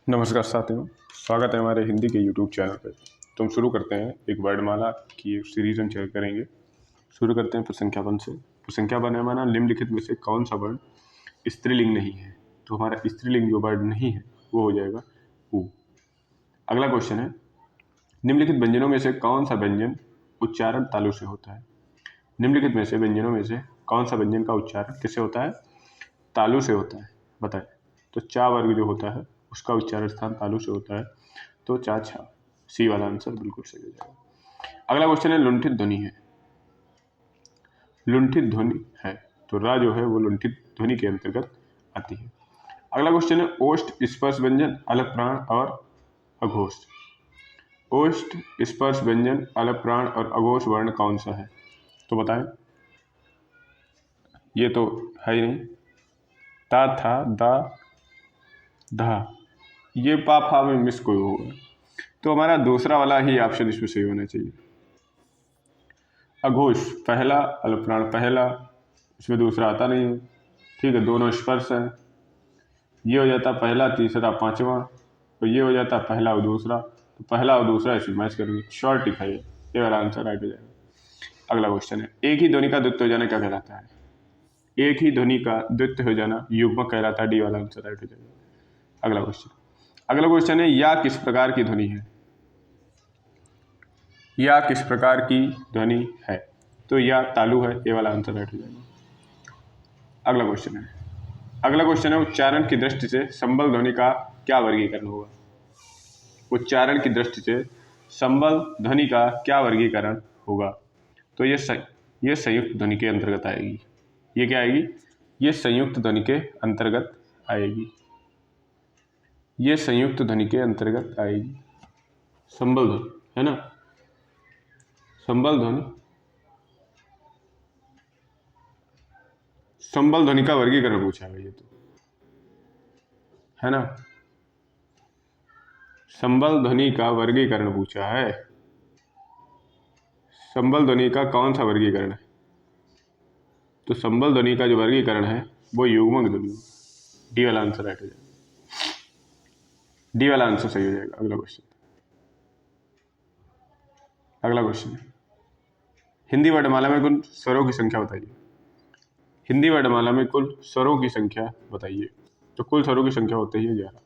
नमस्कार साथियों, स्वागत है हमारे हिंदी के यूट्यूब चैनल पर। तो हम शुरू करते हैं, एक वर्णमाला की एक सीरीज हम चेक करेंगे। शुरू करते हैं प्रसंख्या वन से। प्रसंख्या वन है माना निम्नलिखित में से कौन सा वर्ण स्त्रीलिंग नहीं है। तो हमारा स्त्रीलिंग जो वर्ण नहीं है वो हो जाएगा ऊ। अगला क्वेश्चन है, निम्नलिखित व्यंजनों में से कौन सा व्यंजन उच्चारण तालु से होता है। निम्नलिखित में से व्यंजनों में से कौन सा व्यंजन का उच्चारण किससे होता है? तालु से होता है। बताएं। तो चा वर्ग जो होता है उसका उच्चारण स्थान तालु से होता है, तो चा छा, सी वाला आंसर बिल्कुल सही हो जाएगा। अगला क्वेश्चन है, लुंठित ध्वनि है। लुंठित ध्वनि है तो रा जो है वो लुंठित ध्वनि के अंतर्गत आती है। अगला क्वेश्चन है, ओष्ठ स्पर्श व्यंजन अलग प्राण और अघोष। ओष्ठ स्पर्श व्यंजन अलग प्राण और अघोष वर्ण कौन सा है? तो बताएं। ये तो है ही नहीं। ता था दा धा, ये पा फा में मिस कोई होगा, तो हमारा दूसरा वाला ही ऑप्शन इसमें सही होना चाहिए। अघोष पहला, अल्पप्राण पहला, इसमें दूसरा आता नहीं है। ठीक है, दोनों स्पर्श हैं। ये हो जाता पहला, तीसरा, पांचवा, तो ये हो जाता पहला और दूसरा, तो पहला और दूसरा इसमें मैच करेंगे। शॉर्ट टिक है ये वाला आंसर राइट हो जाएगा। अगला क्वेश्चन है, एक ही ध्वनि का द्वित्व हो जाना क्या कहलाता है? एक ही ध्वनि का द्वित्व हो जाना युग्मक कहलाता है। डी वाला आंसर राइट हो जाएगा। अगला क्वेश्चन है, या किस प्रकार की ध्वनि है? या किस प्रकार की ध्वनि है? तो या तालु है, ये वाला आंसर राइट हो जाएगा। अगला क्वेश्चन है, उच्चारण की दृष्टि से संबल ध्वनि का क्या वर्गीकरण होगा? उच्चारण की दृष्टि से संबल ध्वनि का क्या वर्गीकरण होगा? तो ये संयुक्त ध्वनि के अंतर्गत आएगी। ये क्या आएगी? ये संयुक्त ध्वनि के अंतर्गत आएगी। ये संयुक्त ध्वनि के अंतर्गत आएगी। संबल ध्वनि है ना, संबल ध्वनि, संबल ध्वनि का वर्गीकरण पूछा है ये तो, है ना। संबल ध्वनि का वर्गीकरण पूछा है। संबल ध्वनि का कौन सा वर्गीकरण है? तो संबल ध्वनि का जो वर्गीकरण है वो युग्मक ध्वनि। डी वाला आंसर राइट हो जाएगा। डी वाला आंसर सही हो जाएगा। अगला क्वेश्चन है, हिंदी वर्णमाला में कुल स्वरों की संख्या बताइए। हिंदी वर्णमाला में कुल स्वरों की संख्या बताइए। तो कुल स्वरों की संख्या होती है 11।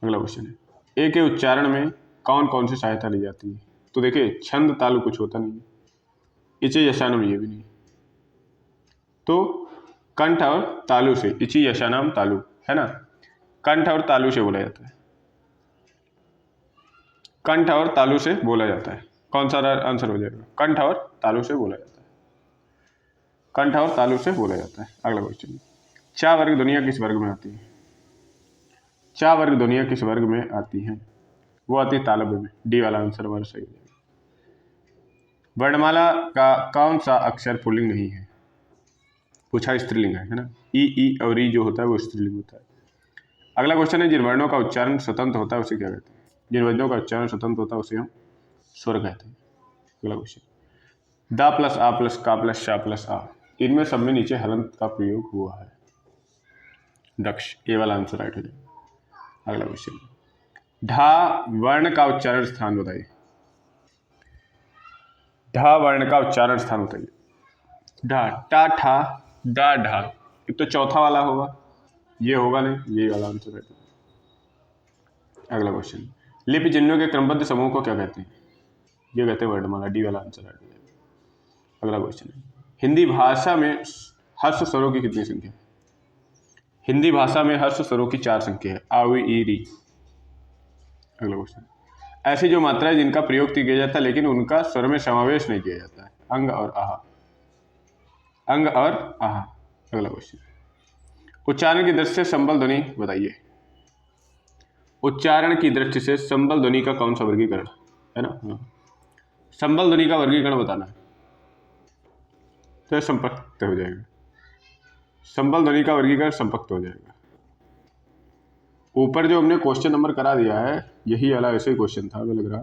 अगला क्वेश्चन है, ए के उच्चारण में कौन कौन सी सहायता ली जाती है? तो देखिए, छंद तालु कुछ होता नहीं, इचे यशानम ये भी नहीं, तो कंठ और तालु से, इची यशानाम तालु, है ना। कंठ और तालु से बोला जाता है। कंठ और तालु से बोला जाता है। कौन सा आंसर हो जाएगा? कंठ और तालु से बोला जाता है। कंठ और तालु से बोला जाता है। अगला क्वेश्चन, चा वर्ग ध्वनियां किस वर्ग में आती है? चा वर्ग ध्वनियां किस वर्ग में आती हैं? वो आती है तालव्य में। डी वाला आंसर हमारा सही हो जाएगा। वर्णमाला का कौन सा अक्षर पुल्लिंग नहीं है? पूछा स्त्रीलिंग है ना। ई और ई जो होता है वो स्त्रीलिंग होता है। अगला क्वेश्चन है, जिन वर्णों का उच्चारण स्वतंत्र होता है उसे क्या कहते हैं? जिन वर्णों का उच्चारण स्वतंत्र होता है उसे हम स्वर कहते हैं। अगला क्वेश्चन, दा प्लस आ प्लस का प्लस शा प्लस आ, इनमें सब में नीचे हलंत का प्रयोग हुआ है। दक्ष, ये वाला आंसर राइट हो जाएगा। अगला क्वेश्चन, ढा वर्ण का उच्चारण स्थान बताइए। ढा वर्ण का उच्चारण स्थान बताइए। ढा, टा ठा दा ढा, एक तो चौथा वाला होगा, ये होगा नहीं, ये वाला आंसर है। अगला क्वेश्चन, लिपि चिन्हों के क्रमबद्ध समूह को क्या कहते हैं? ये कहते हैं वर्णमाला। डी वाला आंसर है। अगला क्वेश्चन है, हिंदी भाषा में हर्ष स्वरों की कितनी संख्या है? हिंदी भाषा में हर्ष स्वरों की 4 संख्या है, आ वी ई री। अगला क्वेश्चन, ऐसी जो मात्राएं जिनका प्रयोग किया जाता है लेकिन उनका स्वर में समावेश नहीं किया जाता है। अंग और आहा, अंग और आहा। अगला क्वेश्चन, उच्चारण की दृष्टि से संबल ध्वनि बताइए। उच्चारण की दृष्टि से संबल ध्वनि का कौन सा वर्गीकरण है ना। संबल ध्वनि का वर्गीकरण बताना है तो संपक्त हो जाएगा। संबल ध्वनि का वर्गीकरण संपक्त हो जाएगा। ऊपर जो हमने क्वेश्चन नंबर करा दिया है यही वाला ऐसे ही क्वेश्चन था हमें लग रहा,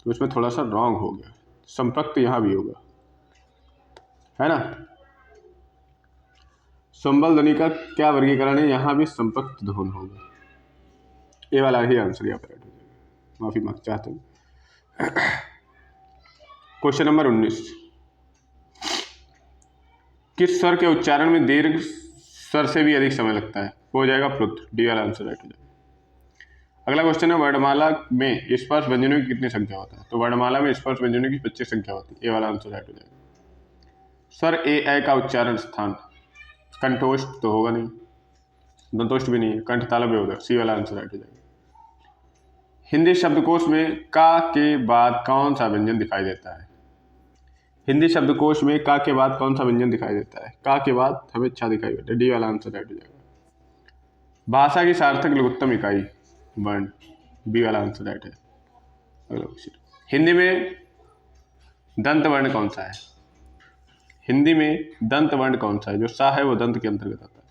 तो इसमें थोड़ा सा रॉन्ग हो गया। संपक्त यहां भी होगा, है ना। संबल ध्वनि का क्या वर्गीकरण है? यहां भी संपक्त ध्वनि होगा। ए वाला ही आंसर यहाँ पर राइट हो जाएगा। माफी मांग चाहते हूँ। क्वेश्चन नंबर 19, किस स्वर के उच्चारण में दीर्घ स्वर से भी अधिक समय लगता है? वो हो जाएगा प्लुत। डी वाला आंसर राइट हो जाएगा। अगला क्वेश्चन है, वर्णमाला में स्पर्श व्यंजनों की कितनी संख्या होता है? तो वर्णमाला में स्पर्श व्यंजनों की 25 संख्या होती है। ए वाला आंसर राइट हो जाएगा। स्वर ए का उच्चारण स्थान, कंठोष्ठ तो होगा नहीं, दंतोष्ठ भी नहीं है, कंठ तालव्य होगा। सी वाला आंसर राइट हो जाएगा। हिंदी शब्दकोश में का के बाद कौन सा व्यंजन दिखाई देता है? हिंदी शब्दकोश में का के बाद कौन सा व्यंजन दिखाई देता है? का के बाद हमें अच्छा दिखाई देता है। डी वाला आंसर राइट हो जाएगा। भाषा की सार्थक लघुत्तम इकाई वर्ण, बी वाला आंसर राइट है। अगला क्वेश्चन, हिंदी में दंत वर्ण कौन सा है? हिंदी में दंत वर्ण कौन सा है? जो सा है वो दंत के अंतर्गत आता है।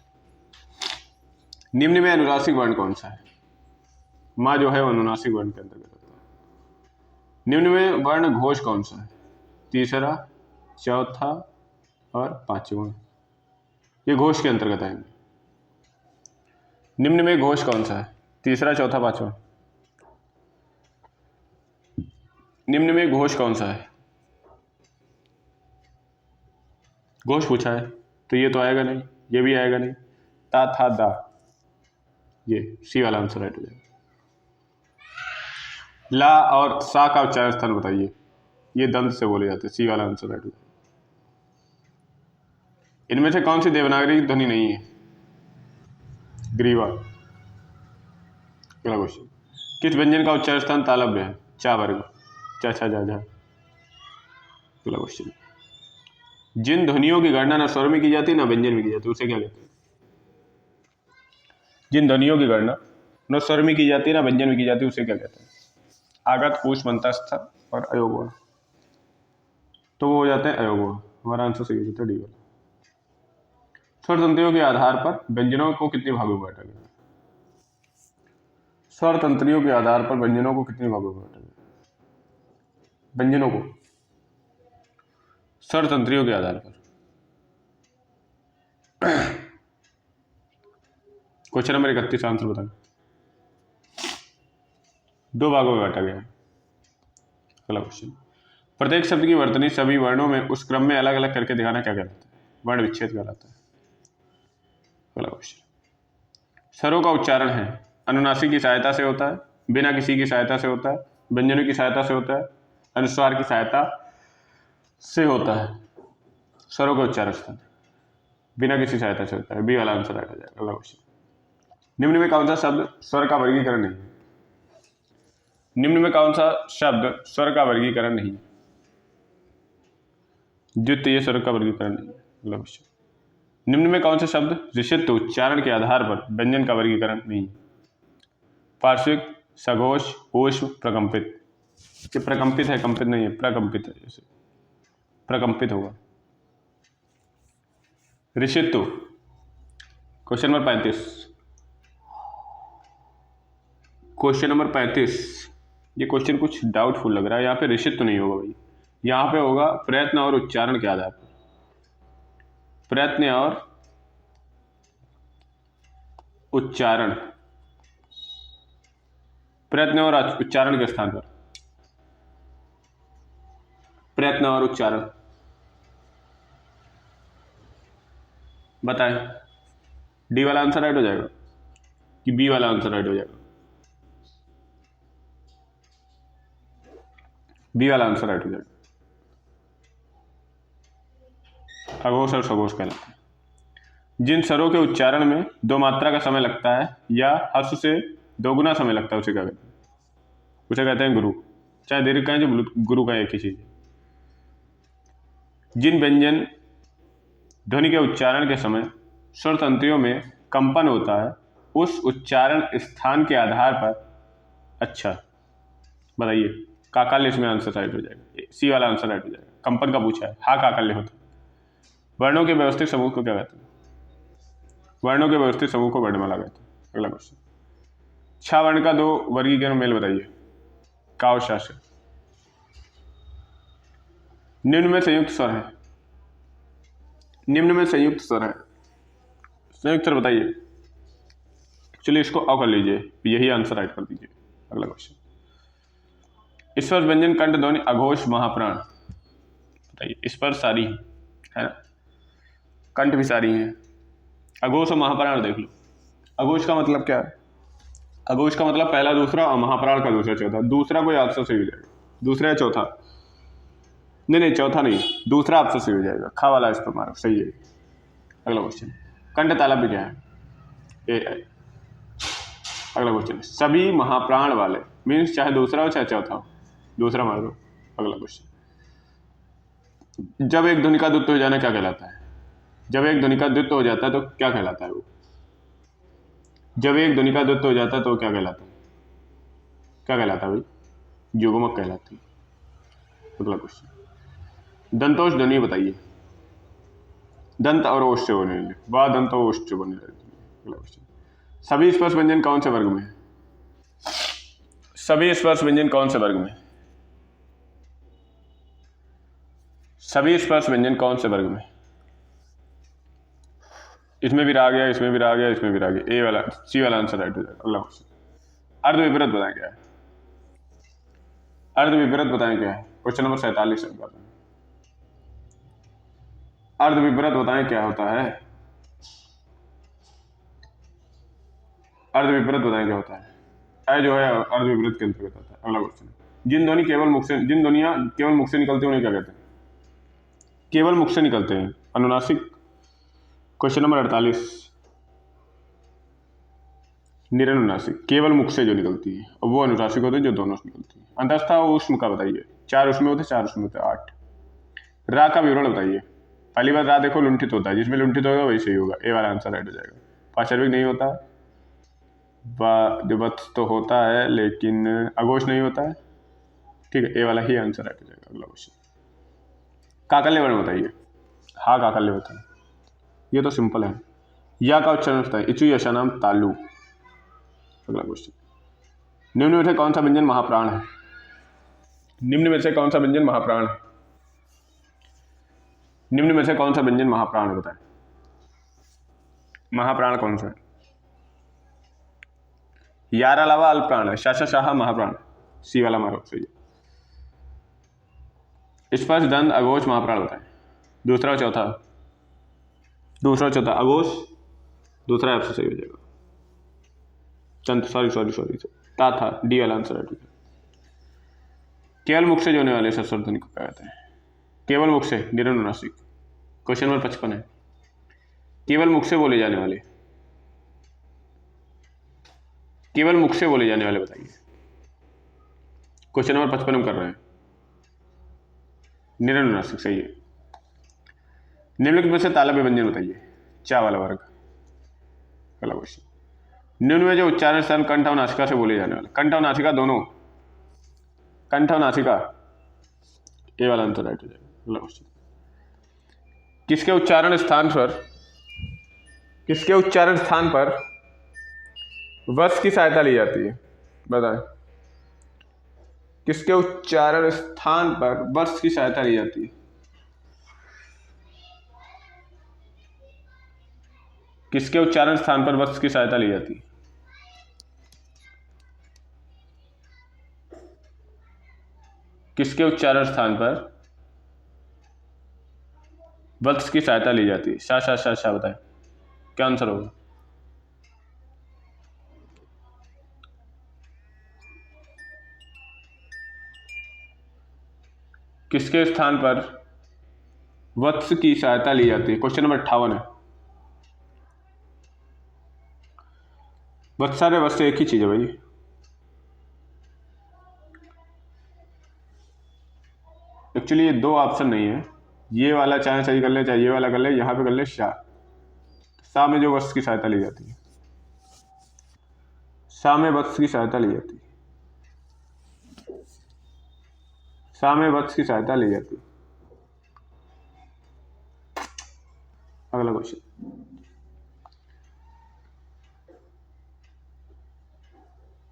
निम्न में अनुनासिक वर्ण कौन सा है? माँ जो है वो अनुनासिक वर्ण के अंतर्गत आता है। निम्न में वर्ण घोष कौन सा है? तीसरा, चौथा और पांचवा, ये घोष के अंतर्गत आएंगे। निम्न में घोष कौन सा है? तीसरा, चौथा, पांचवा। निम्न में घोष कौन सा है? घोष पूछा है तो ये तो आएगा नहीं, ये भी आएगा नहीं। ता, था, दा, ये सी वाला आंसर राइट हो जाएगा। ला और सा का उच्चारण स्थान बताइए। ये दंत से बोले जाते हैं। सी वाला आंसर राइट हो जाएगा। इनमें से कौन सी देवनागरी ध्वनि नहीं है? ग्रीवा। अगला क्वेश्चन, किस व्यंजन का उच्चारण स्थान तालव्य है? चा वर्ग, चा, छा, जा, झा। अगला क्वेश्चन, जिन ध्वनियों की गणना न स्वर में की जाती है ना व्यंजन में की जाती है उसे क्या कहते हैं? जिन ध्वनियों की गणना न स्वर में की जाती है ना व्यंजन में की जाती है उसे क्या कहते हैं? आगत, ऊष्म, अंतस्थ और अयोगुण। तो वो हो जाते हैं अयोगुण। हमारा आंसर सही हो जाता है डी वाला। स्वर तंत्रियों के आधार पर व्यंजनों को कितने भागों में बांटा गया? स्वर तंत्रियों के आधार पर व्यंजनों को कितने भागों में बांटा गया? व्यंजनों को स्वर तंत्रियों के आधार पर। क्वेश्चन नंबर 31 आंसर बताएं। 2 भागों में बांटा गया है। अगला क्वेश्चन, प्रत्येक शब्द की वर्तनी सभी वर्णों में उस क्रम में अलग अलग करके दिखाना क्या कहलाता है? वर्ण विच्छेद कहलाता है। अगला क्वेश्चन, स्वरों का उच्चारण है अनुनासिक की सहायता से होता है, बिना किसी की सहायता से होता है, व्यंजनों की सहायता से होता है, अनुस्वार की सहायता से होता है। स्वरों का उच्चारण स्थान बिना किसी सहायता से होता है। बी वाला आंसर राइट हो जाएगा। अगला क्वेश्चन, निम्न में कौन सा शब्द स्वर का वर्गीकरण नहीं है? निम्न में कौन सा शब्द स्वर का वर्गीकरण नहीं है? द्वितीय स्वर का वर्गीकरण नहीं है। अगला क्वेश्चन, निम्न में कौन सा शब्द ऋषित्व उच्चारण के आधार पर व्यंजन का वर्गीकरण नहीं है? पार्श्विक, सघोष, ऊष्म, प्रकंपित। ये प्रकंपित है, कंपित नहीं है, प्रकंपित है। जैसे प्रकंपित होगा। ऋषित्व, क्वेश्चन नंबर 35। क्वेश्चन नंबर 35, ये क्वेश्चन कुछ डाउटफुल लग रहा है। यहाँ पे ऋषित्व नहीं होगा भाई, यहाँ पे होगा प्रयत्न और उच्चारण के आधार पर। प्रयत्न और उच्चारण, प्रयत्न और उच्चारण के स्थान पर। प्रयत्न और उच्चारण बताएं। डी वाला आंसर राइट हो जाएगा कि बी वाला आंसर राइट हो जाएगा? बी वाला आंसर राइट हो जाएगा। अघोष और सघोष कहलाते हैं। जिन स्वरों के उच्चारण में 2 मात्रा का समय लगता है या हर्ष से 2 गुना समय लगता है उसे क्या कहते हैं? उसे कहते हैं गुरु। चाहे दीर्घ का है जो गुरु का एक ही चीज है। जिन व्यंजन ध्वनि के उच्चारण के समय स्वर तंत्रियों में कंपन होता है उस उच्चारण स्थान के आधार पर, अच्छा बताइए, काकाल्य इसमें आंसर राइट हो जाएगा। सी वाला आंसर राइट हो जाएगा। कंपन का पूछा है, हा काकाल्य होता है। वर्णों के व्यवस्थित समूह को क्या कहते हैं? वर्णों के व्यवस्थित समूह को वर्णमाला कहते हैं। अगला क्वेश्चन, छा वर्ण का 2 वर्गीकरण मेल बताइए। का और शा से। निम्न में संयुक्त स्वर है। निम्न में संयुक्त स्वर है, संयुक्त स्वर बताइए। चलिए इसको अ कर लीजिए, यही आंसर राइट कर दीजिए। अगला क्वेश्चन, स्पर्श व्यंजन कंठ ध्वनि अघोष महाप्राण, बताइए स्पर्श सारी है ना, कंठ भी सारी है, अघोष और महाप्राण देख लो। अघोष का मतलब क्या है? अघोष का मतलब पहला दूसरा और महाप्राण का दूसरा चौथा। दूसरा कोई ऑप्शन सही हो जाएगा, दूसरा या चौथा, नहीं चौथा नहीं, दूसरा ऑप्शन सही हो जाएगा, खा वाला इस पर मारो, सही है। अगला क्वेश्चन, कंठ तालव्य क्या है? ए है। अगला क्वेश्चन, सभी महाप्राण वाले मीन्स चाहे दूसरा हो चाहे चौथा हो, दूसरा मार दो। अगला क्वेश्चन, जब एक ध्वनि का द्वित्व हो जाना क्या कहलाता है? जब एक ध्वनि का द्वित्व हो जाता है तो क्या कहलाता है वो? जब एक ध्वनि का द्वित्व हो जाता है तो क्या कहलाता है? क्या कहलाता है भाई? युग्मक कहलाती है। अगला क्वेश्चन, दंतोष ध्वनि बताइए। दंत और ओष्ठ से बने, वाह दंत और ओष्ठ से बने रहती है। अगला क्वेश्चन, सभी स्पर्श व्यंजन कौन से वर्ग में है? सभी स्पर्श व्यंजन कौन से वर्ग में? सभी स्पर्श व्यंजन कौन से वर्ग में? इसमें भी रह गया, इसमें भी रह गया, इसमें भी रह गया, ए वाला सी वाला आंसर राइट हो जाएगा। अगला क्वेश्चन, अर्ध विपरीत बताएं क्या है? अर्ध विपरीत बताएं क्या है? क्वेश्चन नंबर 47 है। अर्ध विपरीत बताएं क्या होता है? अर्ध विपरीत बताएं क्या होता है? जो है अर्ध विपरीत के अंतर्गत आता है। अगला क्वेश्चन, जिन ध्वनियां केवल मुख से निकलते हैं उन्हें क्या कहते हैं? केवल मुख से निकलते हैं, अनुनासिक। क्वेश्चन नंबर 48, निरनुनासिक, केवल मुख से जो निकलती है, और वो अनुनासिक होते हैं जो दोनों से निकलती है। अंतस्था ऊष्म का बताइए। 4 ऊष्म होते, 4 ऊष्म होते, 8। रा का विवरण बताइए। पहली बार रा देखो लुंठित होता है, जिसमें लुंठित होगा वही सही होगा, ए वाला आंसर राइट हो जाएगा। पाशर्विक नहीं होता, वत्स तो होता है लेकिन अघोष नहीं होता है, ठीक है, ए वाला ही आंसर राइट हो जाएगा। अगला क्वेश्चन, काकल्य वर्ण बताइए। हाँ काकल्य बताएं, ये तो सिंपल है। या का उच्चारण बताएं। इचु यशा नाम तालु। अगला क्वेश्चन, निम्न में से कौन सा व्यंजन महाप्राण है? निम्न में से कौन सा व्यंजन महाप्राण है? निम्न में से कौन सा व्यंजन महाप्राण है बताएं। महाप्राण कौन सा है? यार अलावा अल्पप्राण है, शाशा शाह महाप्राण, सी वाला मारो सही है। स्पर्श दंत अघोष महाप्राण बताएं। दूसरा और चौथा, दूसरा चौथा अघोष, दूसरा आपसे सही हो जाएगा। दंत सॉरी ता था, डी वाला आंसर है। केवल मुख से जो होने वाले सरस्वर ध्वनि को क्या कहते हैं? केवल मुख से, निरनुनासिक। क्वेश्चन नंबर 55 है, केवल मुख से बोले जाने वाले, केवल मुख से बोले जाने वाले बताइए। क्वेश्चन नंबर 55 हम कर रहे हैं, निरनुनासिक सही है। निम्नलिखित में से तालव्य व्यंजन बताइए, चा वाला वर्ग। अगला क्वेश्चन, निम्न में जो उच्चारण स्थान कंठ और नासिका से बोले जाने वाले, कंठ और नासिका दोनों, कंठ और नासिका, ए वाला आंसर राइट हो जाएगा। अगला क्वेश्चन, किसके उच्चारण स्थान पर वस की सहायता ली जाती है? बताएं, किसके उच्चारण स्थान पर वस की सहायता ली जाती है? किसके उच्चारण स्थान पर वस की सहायता ली जाती है? किसके उच्चारण स्थान पर वत्स की सहायता ली जाती है? शा बताएं, क्या आंसर होगा? किसके स्थान पर वत्स की सहायता ली जाती है? क्वेश्चन नंबर 58 है। वत्स और वत्स एक ही चीज है भाई। एक्चुअली ये दो ऑप्शन नहीं है, ये वाला चाहे सही कर ले चाहे ये वाला कर ले, यहां पे कर ले शाह में जो वत्स की सहायता ली जाती है, शाह में वत्स की सहायता ली जाती है, शाह में वत्स की सहायता ली जाती है। अगला क्वेश्चन,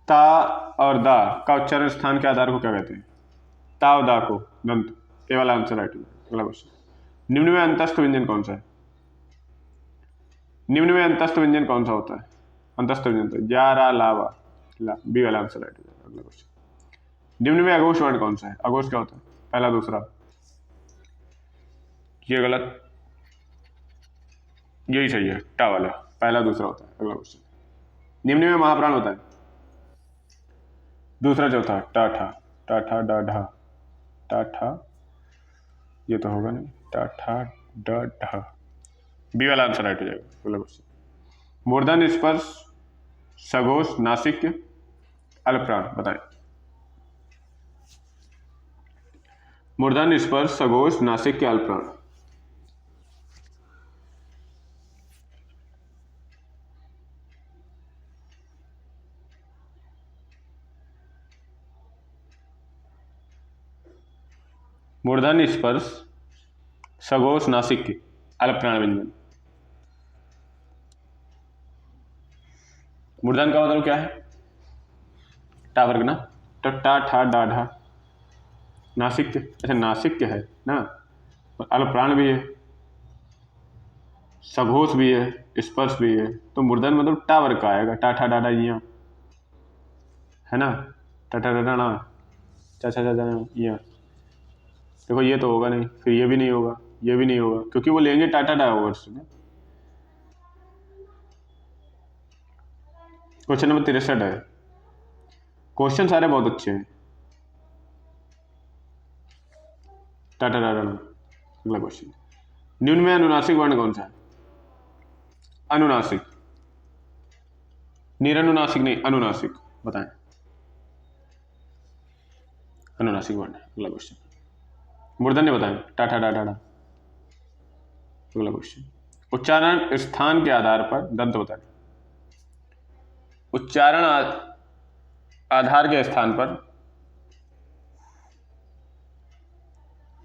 ता और दा का उच्चारण स्थान के आधार को क्या कहते हैं? ता और दा को दंत, ए वाला आंसर राइट है। अगला क्वेश्चन, निम्न में अंतस्थ व्यंजन कौन सा है? निम्न में अंतस्थ व्यंजन कौन सा होता है? अंतस्थ व्यंजन या रा लावा ला, बी वाला आंसर राइट हो जाएगा। अगला क्वेश्चन, निम्न में अघोष वर्ण कौन सा है? अघोष क्या होता है? पहला दूसरा, ये गलत, यही सही है, टा वाला पहला दूसरा होता है। अगला क्वेश्चन, निम्न में महाप्राण होता है? दूसरा चौथा, टा ठा, टा ठा डा ढा, टा ठा, ये तो होगा नहीं, टा ठा डा ढा, बी वाला आंसर राइट हो जाएगा। अगला क्वेश्चन, मूर्धन स्पर्श सघोष नासिक अल्पप्राण बताएं। मूर्धन स्पर्श सघोष नासिक के अल्पप्राण, मूर्धन स्पर्श सघोष नासिक के अल्पप्राण व्यंजन। मूर्धन का मतलब क्या है? टा वर्ग ना, तो टा ठा डा ढा, नासिक, अच्छा नासिक है ना, अल्पप्राण भी है, सघोष भी है, स्पर्श भी है, तो मूर्धन मतलब टा वर्ग का आएगा, टा ठा डा ढा यहाँ है ना, टा ठा डा डा ना, चा चा चा यहाँ। देखो ये तो होगा नहीं, फिर ये भी नहीं होगा, ये भी नहीं होगा, क्योंकि वो लेंगे टाटा डा वर्ड से। क्वेश्चन नंबर 63 है। क्वेश्चन सारे बहुत अच्छे हैं। टाटा डा डा। अगला क्वेश्चन, निम्न में अनुनासिक वर्ण कौन सा है? अनुनासिक, निरनुनासिक नहीं, अनुनासिक बताएं। अनुनासिक वर्ण है। अगला क्वेश्चन, मूर्धन्य बताएं, टाटा डा डा डा। अगला क्वेश्चन, उच्चारण स्थान के आधार पर दंत बताएं। उच्चारण आधार के स्थान पर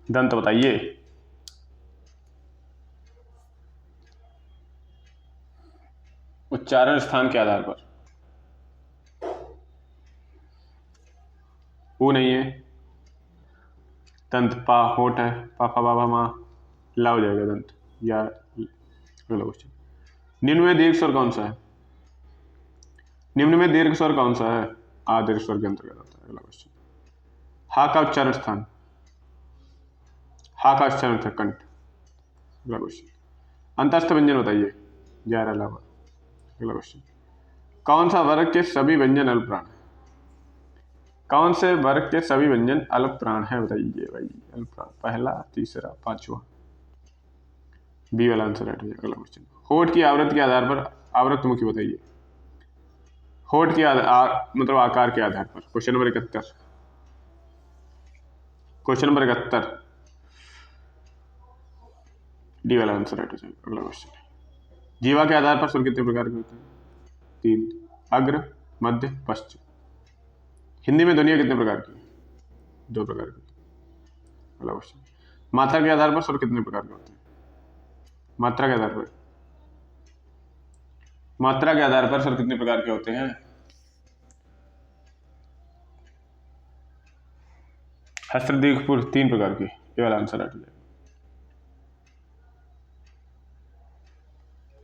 दंत बताइए। उच्चारण स्थान के आधार पर, वो नहीं है, दंत पा होठ है, पापा बाबा माँ, ला हो जाएगा दंत या। अगला क्वेश्चन, निम्न में दीर्घ स्वर कौन सा है? निम्न में दीर्घ स्वर कौन सा है? आ दीर्घ स्वर के अंतर्गत आता है। अगला क्वेश्चन, हा का उच्चारण स्थान, हा का उच्चारण था कंठ। अगला क्वेश्चन, अंतस्थ व्यंजन बताइए, या रा लावा। अगला क्वेश्चन, कौन सा वर्ग के सभी व्यंजन अल्पप्राण है? कौन से वर्ग के सभी व्यंजन अल्पप्राण है बताइए भाई। अल्पप्राण, पहला, तीसरा, पांचवा, बी वाला आंसर राइट हो जाएगा। अगला क्वेश्चन, होठ की आवृत्ति के आधार पर आवृत्त मुखी बताइए। होठ के मतलब आकार के आधार पर। Question number 71, question number 71, D वाला आंसर राइट हो जाएगा। अगला क्वेश्चन, जीवा के आधार पर स्वर कितने प्रकार के होते हैं? 3, अग्र, मध्य, पश्चिम। हिंदी में ध्वनियाँ कितने प्रकार की? 2 प्रकार की। अगला क्वेश्चन, मात्रा के आधार पर स्वर कितने प्रकार के होते हैं? मात्रा के आधार पर, मात्रा के आधार पर स्वर कितने प्रकार के होते हैं? हस्त्र दीर्घ पूर्व 3 प्रकार की। ये वाला आंसर राइट हो जाएगा।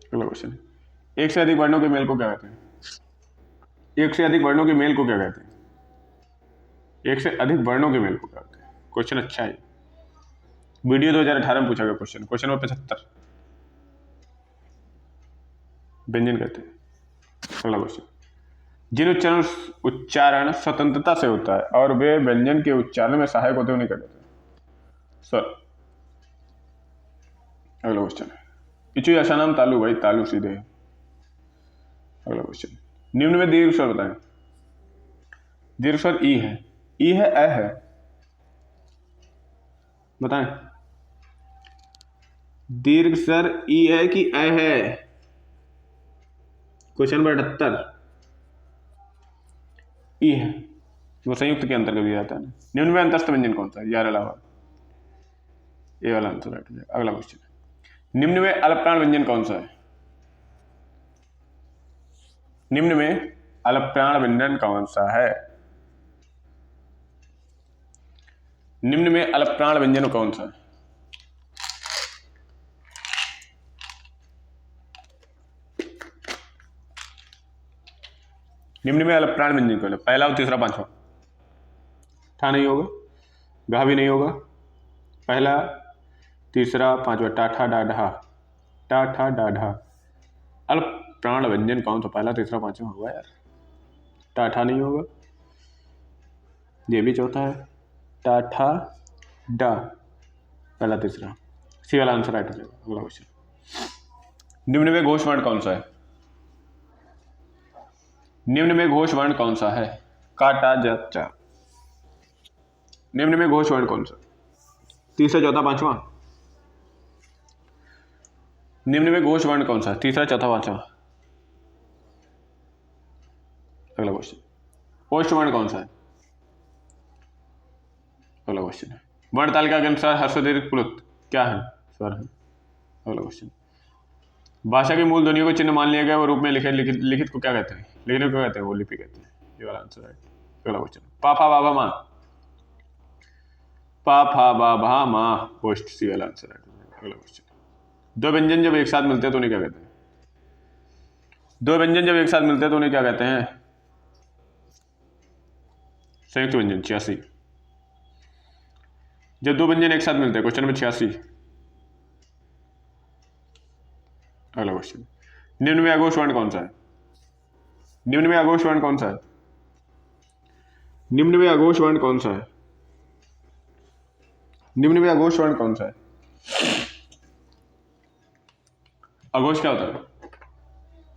अगला क्वेश्चन, एक से अधिक वर्णों के मेल को क्या कहते हैं? एक से अधिक वर्णों के मेल को क्या कहते हैं? एक से अधिक वर्णों के मेल को क्या कहते हैं? क्वेश्चन अच्छा है, वीडियो 2018 में पूछा गया क्वेश्चन। क्वेश्चन नंबर 75, व्यंजन कहते हैं। अगला क्वेश्चन, जिन उच्चारण स्वतंत्रता से होता है और वे व्यंजन के उच्चारण में सहायक होते हैं उन्हें क्या कहते हैं? स्वर। अगला क्वेश्चन, इचु ऐसा नाम तालु, भाई तालु सीधे। अगला क्वेश्चन, निम्न में दीर्घ स्वर बताएं। दीर्घ स्वर ई है, ई है, अ है, बताएं। दीर्घ स्वर ई है कि अ है? क्वेश्चन नंबर 78, ई है, वो संयुक्त के अंतर्गत दिया जाता है। निम्न में अंतस्थ व्यंजन कौन सा है? यार अलावा, ये वाला आंसर राइट हो जाएगा। अगला क्वेश्चन, निम्न में अल्पप्राण व्यंजन कौन सा है? निम्न में अल्पप्राण व्यंजन कौन सा है? निम्न में अल्पप्राण व्यंजन कौन सा है? निम्न में अलग प्राण व्यंजन कौन है? पहला और तीसरा पांचवा। ठा नहीं होगा, गा भी नहीं होगा। पहला तीसरा पांचवा, टाठा डाढ़ा, टाठा डाढ़ा। अल्प प्राण व्यंजन कौन सा पहला तीसरा पांचवा होगा यार? टाठा नहीं होगा, ये भी चौथा है। टाठा डा, पहला तीसरा, सी वाला आंसर राइट हो जाएगा। अगला क्वेश्चन, निम्न में घोष वर्ण कौन सा है? निम्न में घोष वर्ण कौन सा है? काटा जा। निम्न में घोष वर्ण कौन सा? तीसरा चौथा पांचवा। निम्न में घोष वर्ण कौन सा? तीसरा चौथा पांचवा। अगला क्वेश्चन, ओष्ठ वर्ण कौन सा है? अगला क्वेश्चन है, वर्ण तालिका के अनुसार ह्रस्व दीर्घ प्लुत क्या है? स्वर है। अगला क्वेश्चन, भाषा की मूल ध्वनियों को चिन्ह मान लिया गया वो रूप में लिखित को क्या कहते हैं? लिखने को क्या कहते हैं? वो लिपि कहते हैं। ये वाला आंसर है। अगला क्वेश्चन, पा फा बा भा मा, पा फा बा भा मा, पोस्ट, सी वाला आंसर है। अगला क्वेश्चन, दो व्यंजन जब एक साथ मिलते हैं तो उन्हें क्या कहते हैं? दो व्यंजन जब एक साथ मिलते हैं तो उन्हें क्या कहते हैं? संयुक्त व्यंजन, 86। जब दो व्यंजन एक साथ मिलते हैं, क्वेश्चन नंबर 86। अगला क्वेश्चन, निम्न में अघोष वर्ण कौन सा है? निम्न में अघोष वर्ण कौन सा है? निम्न में अघोष वर्ण कौन सा है? निम्न में अघोष वर्ण कौन सा है? अघोष क्या होता है?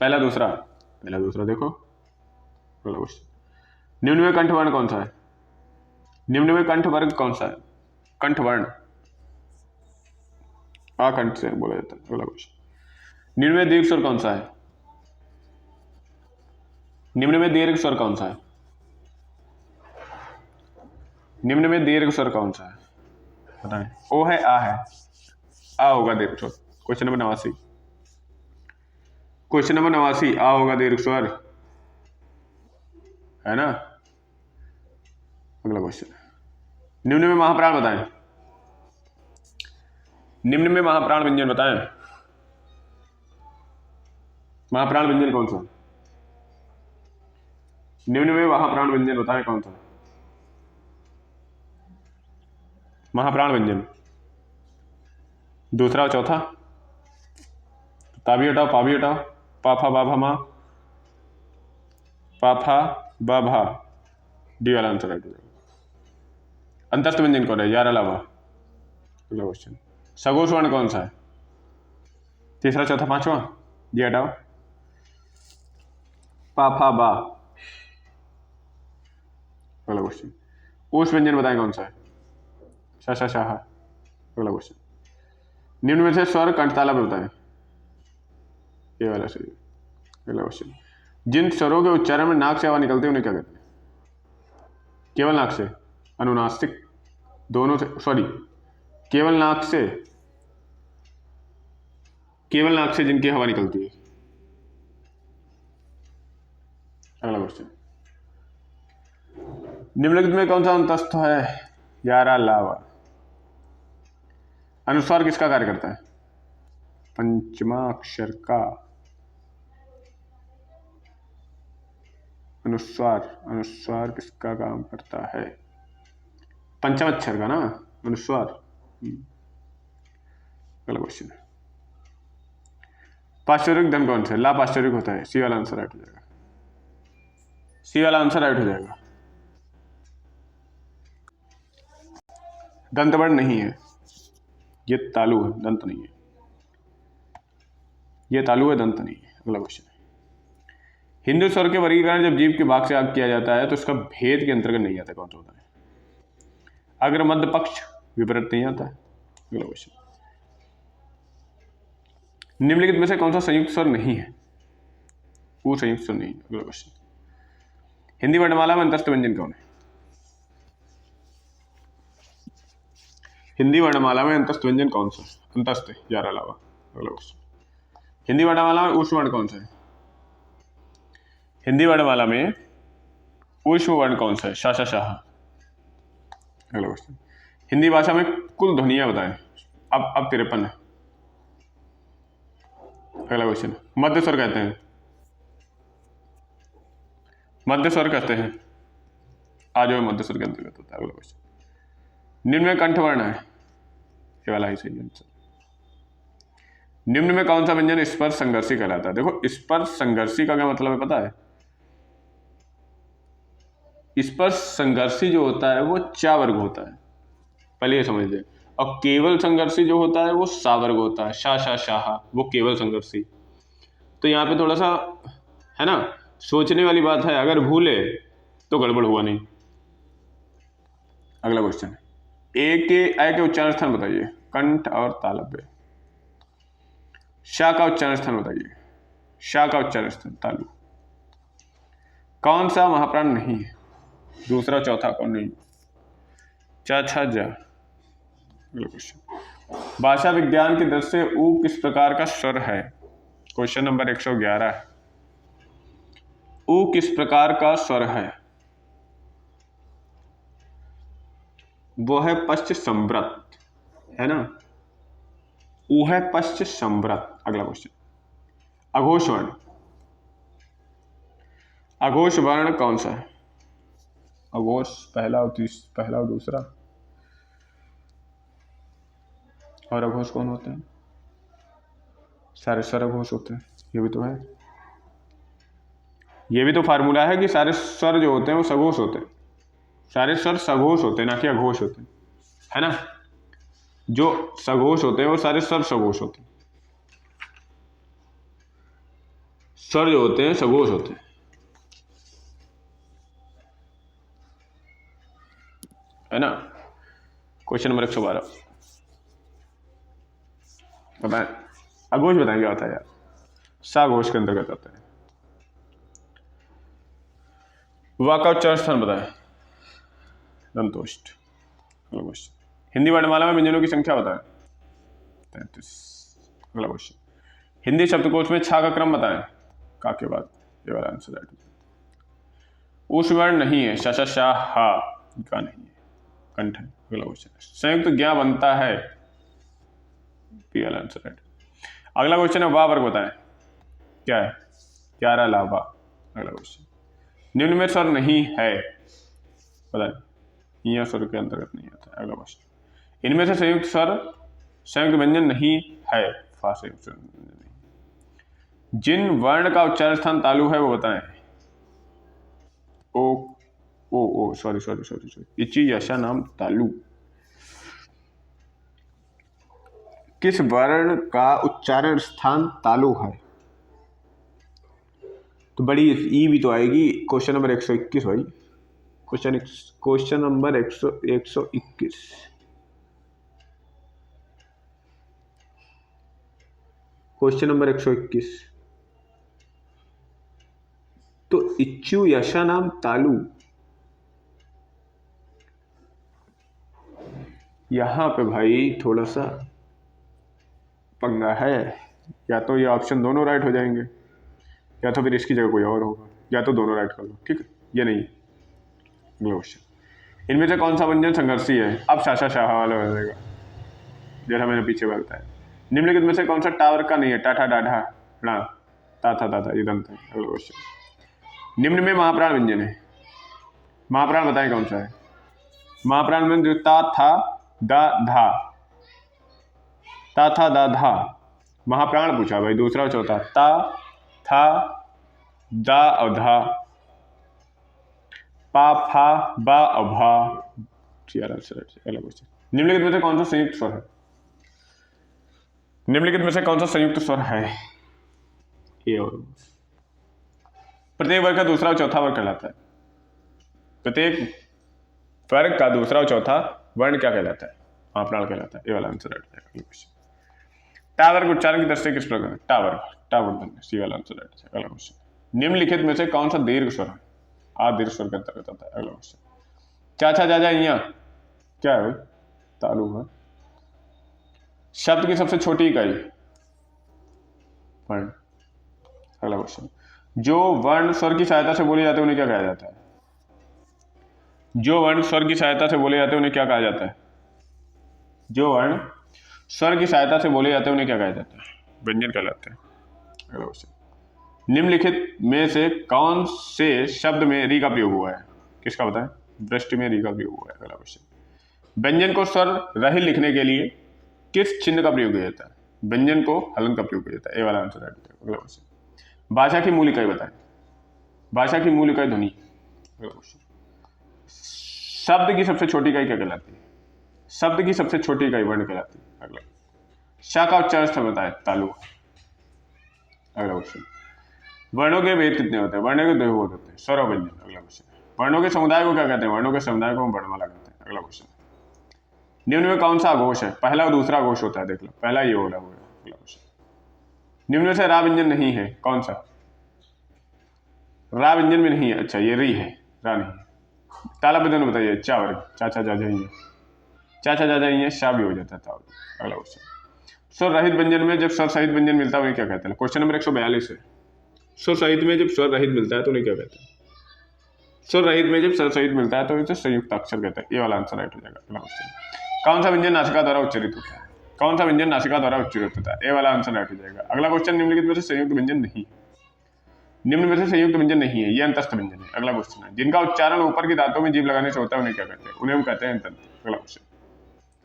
पहला दूसरा, पहला दूसरा देखो। अगला क्वेश्चन, निम्न में कंठ वर्ण कौन सा है? निम्न में कंठ वर्ग कौन सा है? कंठ वर्ण आकंठ से बोला जाता है। अगला क्वेश्चन, निम्न में दीर्घ स्वर कौन सा है? निम्न में दीर्घ स्वर कौन सा है? निम्न में दीर्घ स्वर कौन सा है? बताएं। ओ है, आ है, आ होगा दीर्घ स्वर। Question number 89। क्वेश्चन नंबर 89, आ होगा दीर्घ स्वर, है ना। अगला क्वेश्चन, निम्न में महाप्राण बताएं। निम्न में महाप्राण व्यंजन बताएं। महाप्राण व्यंजन कौन सा? निम्न में महाप्राण व्यंजन बताएं कौन सा? महाप्राण व्यंजन दूसरा और चौथा। ताभी हटाओ, पा भी हटाओ, पाफा बाभा मा, पाफा बाभा, डी वाला आंसर है। अंतस्थ व्यंजन कौन है? यार अलावा। अगला क्वेश्चन, सघोष वर्ण कौन सा है? तीसरा चौथा पांचवा, ये हटाओ, पाफा बा। अगला क्वेश्चन, ओष्ठ व्यंजन बताएं कौन सा है? शा शाह। अगला क्वेश्चन, निम्न में से स्वर कंठताला में बताएं। ये वाला सही। अगला क्वेश्चन, जिन स्वरों के उच्चारण में नाक से हवा निकलती है उन्हें क्या कहते हैं? केवल नाक से, अनुनासिक, दोनों से, सॉरी, केवल नाक से, केवल नाक से जिनकी हवा निकलती है। अगला क्वेश्चन, निम्नलिखित में कौन सा अंतस्थ है? यारा लावा। अनुस्वार किसका कार्य करता है? पंचमाक्षर का। अनुस्वार, अनुस्वार किसका काम करता है? पंचम अक्षर का ना, अनुस्वार। अगला क्वेश्चन, पाश्चोरिक धन कौन सा है? ला पाश्चोरिक होता है। सी वाला आंसर राइट हो जाएगा। सी वाला आंसर राइट हो जाएगा। दंत वर्ण नहीं है, ये तालु है, दंत नहीं है। ये तालु है, दंत नहीं है। अगला क्वेश्चन, हिंदू स्वर के वर्गीकरण जब जीभ के भाग से किया जाता है तो उसका भेद के अंतर्गत नहीं आता, कौन सा होता है? अग्र मध्य पक्ष विपरीत नहीं आता है। अगला क्वेश्चन, निम्नलिखित में से कौन सा संयुक्त स्वर नहीं है? वो संयुक्त स्वर नहीं है। अगला क्वेश्चन, हिंदी वर्णमाला में अंतस्थ व्यंजन कौन है? हिंदी वर्णमाला में अंतस्थ व्यंजन कौन सा? अंतस्थ, यार अलावा। अगला क्वेश्चन, हिंदी वर्णमाला में ऊष्म वर्ण कौन सा है? हिंदी वर्णमाला में ऊष्म वर्ण कौन सा है? शा शा शाह। अगला क्वेश्चन, हिंदी भाषा में कुल ध्वनियां बताएं। अब 53 है। अगला क्वेश्चन, मध्य स्वर कहते हैं। मध्य स्वर कहते हैं, आ जाओ मध्य स्वर के अंतर्गत होता है। अगला क्वेश्चन, निम्न में कंठ वर्ण है, ये वाला ही सही आंसर। निम्न में कौन सा व्यंजन स्पर्श संघर्षी कहलाता है? देखो स्पर्श संघर्षी का क्या मतलब है पता है? स्पर्श संघर्षी जो होता है वो चा वर्ग होता है, पहले ये समझ ले। और केवल संघर्षी जो होता है वो सा वर्ग होता है, शाह, वो केवल संघर्षी। तो यहाँ पे थोड़ा सा है ना सोचने वाली बात है, अगर भूले तो गड़बड़ हुआ नहीं। अगला क्वेश्चन, ए के उच्चारण स्थान बताइए, कंठ और तालव्य। शा का उच्चारण स्थान बताइए, शा का उच्चारण स्थान तालु। कौन सा महाप्राण नहीं है? दूसरा चौथा कौन नहीं? चा छा जा। अगला क्वेश्चन, भाषा विज्ञान की दृष्टि से ऊ किस प्रकार का स्वर है? क्वेश्चन नंबर 111 है। ऊ किस प्रकार का स्वर है? वो है पश्च संवृत, है ना, ऊ है पश्च संवृत। अगला क्वेश्चन, अघोष वर्ण, अघोष वर्ण कौन सा है? अघोष पहला और दूसरा, और अघोष कौन होते हैं? सारे स्वर अघोष होते हैं, ये भी तो है, ये भी तो फार्मूला है कि सारे स्वर जो होते हैं वो सघोष होते हैं, सारे स्वर सघोष होते हैं ना कि अघोष होते हैं, है ना। जो सघोष होते हैं वो सारे स्वर सघोष होते हैं, स्वर जो होते हैं सघोष होते हैं, है ना। क्वेश्चन नंबर 112 बताएं, अघोष बताएं क्या होता है यार? साघोष के अंतर्गत आता है। वा का उच्चारण स्थान बताएं, दंतोष्ठ। हिंदी वर्णमाला में व्यंजनों की संख्या बताएं, 33। अगला क्वेश्चन, हिंदी शब्दकोश में छा का क्रम बताएं, का के बाद, ये वाला आंसर राइट। उस वर्ण नहीं है, शा शा हा का नहीं है, कंठ है। अगला क्वेश्चन, संयुक्त ज्ञा बनता है, पी वाला आंसर राइट। अगला क्वेश्चन है वा वर्ग बताएं, क्या है? 11 लाभा। अगला क्वेश्चन, निम्न में स्वर नहीं है, बताएं, यह स्वर के अंतर्गत नहीं आता है। अगला क्वेश्चन, इनमें से संयुक्त व्यंजन नहीं है, फा संयुक्त व्यंजन नहीं। जिन वर्ण का उच्चारण स्थान तालु है वो बताएं। ओ सॉरी, इची यशा नाम तालु। किस वर्ण का उच्चारण स्थान तालु है? तो बड़ी ई भी तो आएगी, क्वेश्चन नंबर 121 भाई, क्वेश्चन नंबर 121। क्वेश्चन नंबर 121, तो इच्छु यशा नाम तालु, यहां पे भाई थोड़ा सा पंगा है, या तो ये ऑप्शन दोनों राइट हो जाएंगे, या तो फिर इसकी जगह कोई और होगा, या तो दोनों राइट कर लो, ठीक है, ये नहीं। अगला क्वेश्चन, इनमें से कौन सा व्यंजन संघर्षी है? अब शाह वाला हो जाएगा, जैसा मैंने पीछे बताया। निम्नलिखित में से कौन सा टावर का नहीं है? टाठा डाढ़ा ड़ा ता था ये दंत है। अगला क्वेश्चन, निम्न में महाप्राण व्यंजन है, महाप्राण बताएं कौन सा है? महाप्राण में जो ता था दा धा, ता था दा धा, महाप्राण पूछा भाई, दूसरा और चौथा, ता था दा और धा, पा फा बा और भा। अगला क्वेश्चन, निम्नलिखित में से कौन सा संयुक्त स्वर है? निम्नलिखित में से कौन सा संयुक्त स्वर है? ए और प्रत्येक वर्ग का दूसरा और चौथा वर्ग कहलाता है, प्रत्येक वर्ग का दूसरा और चौथा वर्ण क्या कहलाता है? महाप्राण कहलाता है, ये वाला आंसर राइट है। अगला क्वेश्चन, टा वर्ग उच्चारण की दृष्टि किस प्रकार? टा वर्ग, सी वाला आंसर राइट है। अगला क्वेश्चन, निम्नलिखित में से कौन सा दीर्घ स्वर है? आ दीर्घ स्वर के अंतर्गत आता है। अगला क्वेश्चन, चाचा जाजा इया क्या है भाई? तालु है। शब्द की सबसे छोटी इकाई वर्ण। अगला क्वेश्चन, जो वर्ण स्वर की सहायता से बोले जाते हैं उन्हें क्या कहा जाता है? जो वर्ण स्वर की सहायता से बोले जाते हैं उन्हें क्या कहा जाता है? जो वर्ण स्वर की सहायता से बोले जाते हैं उन्हें क्या कहा जाता है? व्यंजन कहलाते हैं। अगला क्वेश्चन, निम्नलिखित में से कौन से शब्द में री का प्रयोग हुआ है? किसका बताएं? वृष्टि में री का प्रयोग हुआ है। अगला क्वेश्चन, व्यंजन को स्वर रहित लिखने के लिए किस चिन्ह का प्रयोग किया जाता है? व्यंजन को हलन का प्रयोग किया जाता है। ए वाला आंसर राइट है। अगला क्वेश्चन, भाषा की मूल इकाई बताएं। भाषा की मूल इकाई ध्वनि। अगला क्वेश्चन, शब्द की सबसे छोटी इकाई क्या कहलाती है? शब्द की सबसे छोटी इकाई वर्ण कहलाती है। अगला, शा का उच्चारण स्थल बताएं। तालु। अगला क्वेश्चन, वर्णों के भेद कितने होते हैं? वर्णों के दो भेद होते हैं, स्वर और व्यंजन। अगला क्वेश्चन, वर्णों के समुदाय को क्या कहते हैं? वर्णों के समुदाय को हम वर्णमाला कहते हैं। अगला क्वेश्चन, निम्न में कौन सा अघोष है? पहला और दूसरा अघोष होता है, देख लो, पहला ये होगा। अगला क्वेश्चन, निम्न में से रा व्यंजन नहीं है, कौन सा? रा व्यंजन में नहीं है, अच्छा ये री है, रा नहीं है। ताला व्यंजन बताइए। चा वर्ग, चाचा जा जाइए, चाचा जा जाइए, शा भी हो जाता है। अगला क्वेश्चन, स्वर रहित व्यंजन में जब स्वर सहित व्यंजन मिलता है उन्हें क्या कहते हैं? क्वेश्चन नंबर 142 है। स्वर सहित में जब स्वर रहित मिलता है तो उन्हें क्या कहते हैं? स्वर रहित में जब स्वर सहित मिलता है तो इसे संयुक्त अक्षर कहते हैं। ये वाला आंसर राइट हो जाएगा। अगला क्वेश्चन, कौन सा व्यंजन नासिका द्वारा उच्चारित होता है? कौन सा व्यंजन नासिका द्वारा उच्चारित होता है? ये वाला आंसर राइट हो जाएगा। अगला क्वेश्चन, निम्नलिखित में से संयुक्त व्यंजन नहीं, निम्न में से संयुक्त व्यंजन नहीं है, ये अंतस्थ व्यंजन है। अगला क्वेश्चन है, जिनका उच्चारण ऊपर की दांतों में जीभ लगाने से होता है उन्हें क्या कहते हैं? उन्हें हम कहते हैं अंतस्थ। अगला क्वेश्चन,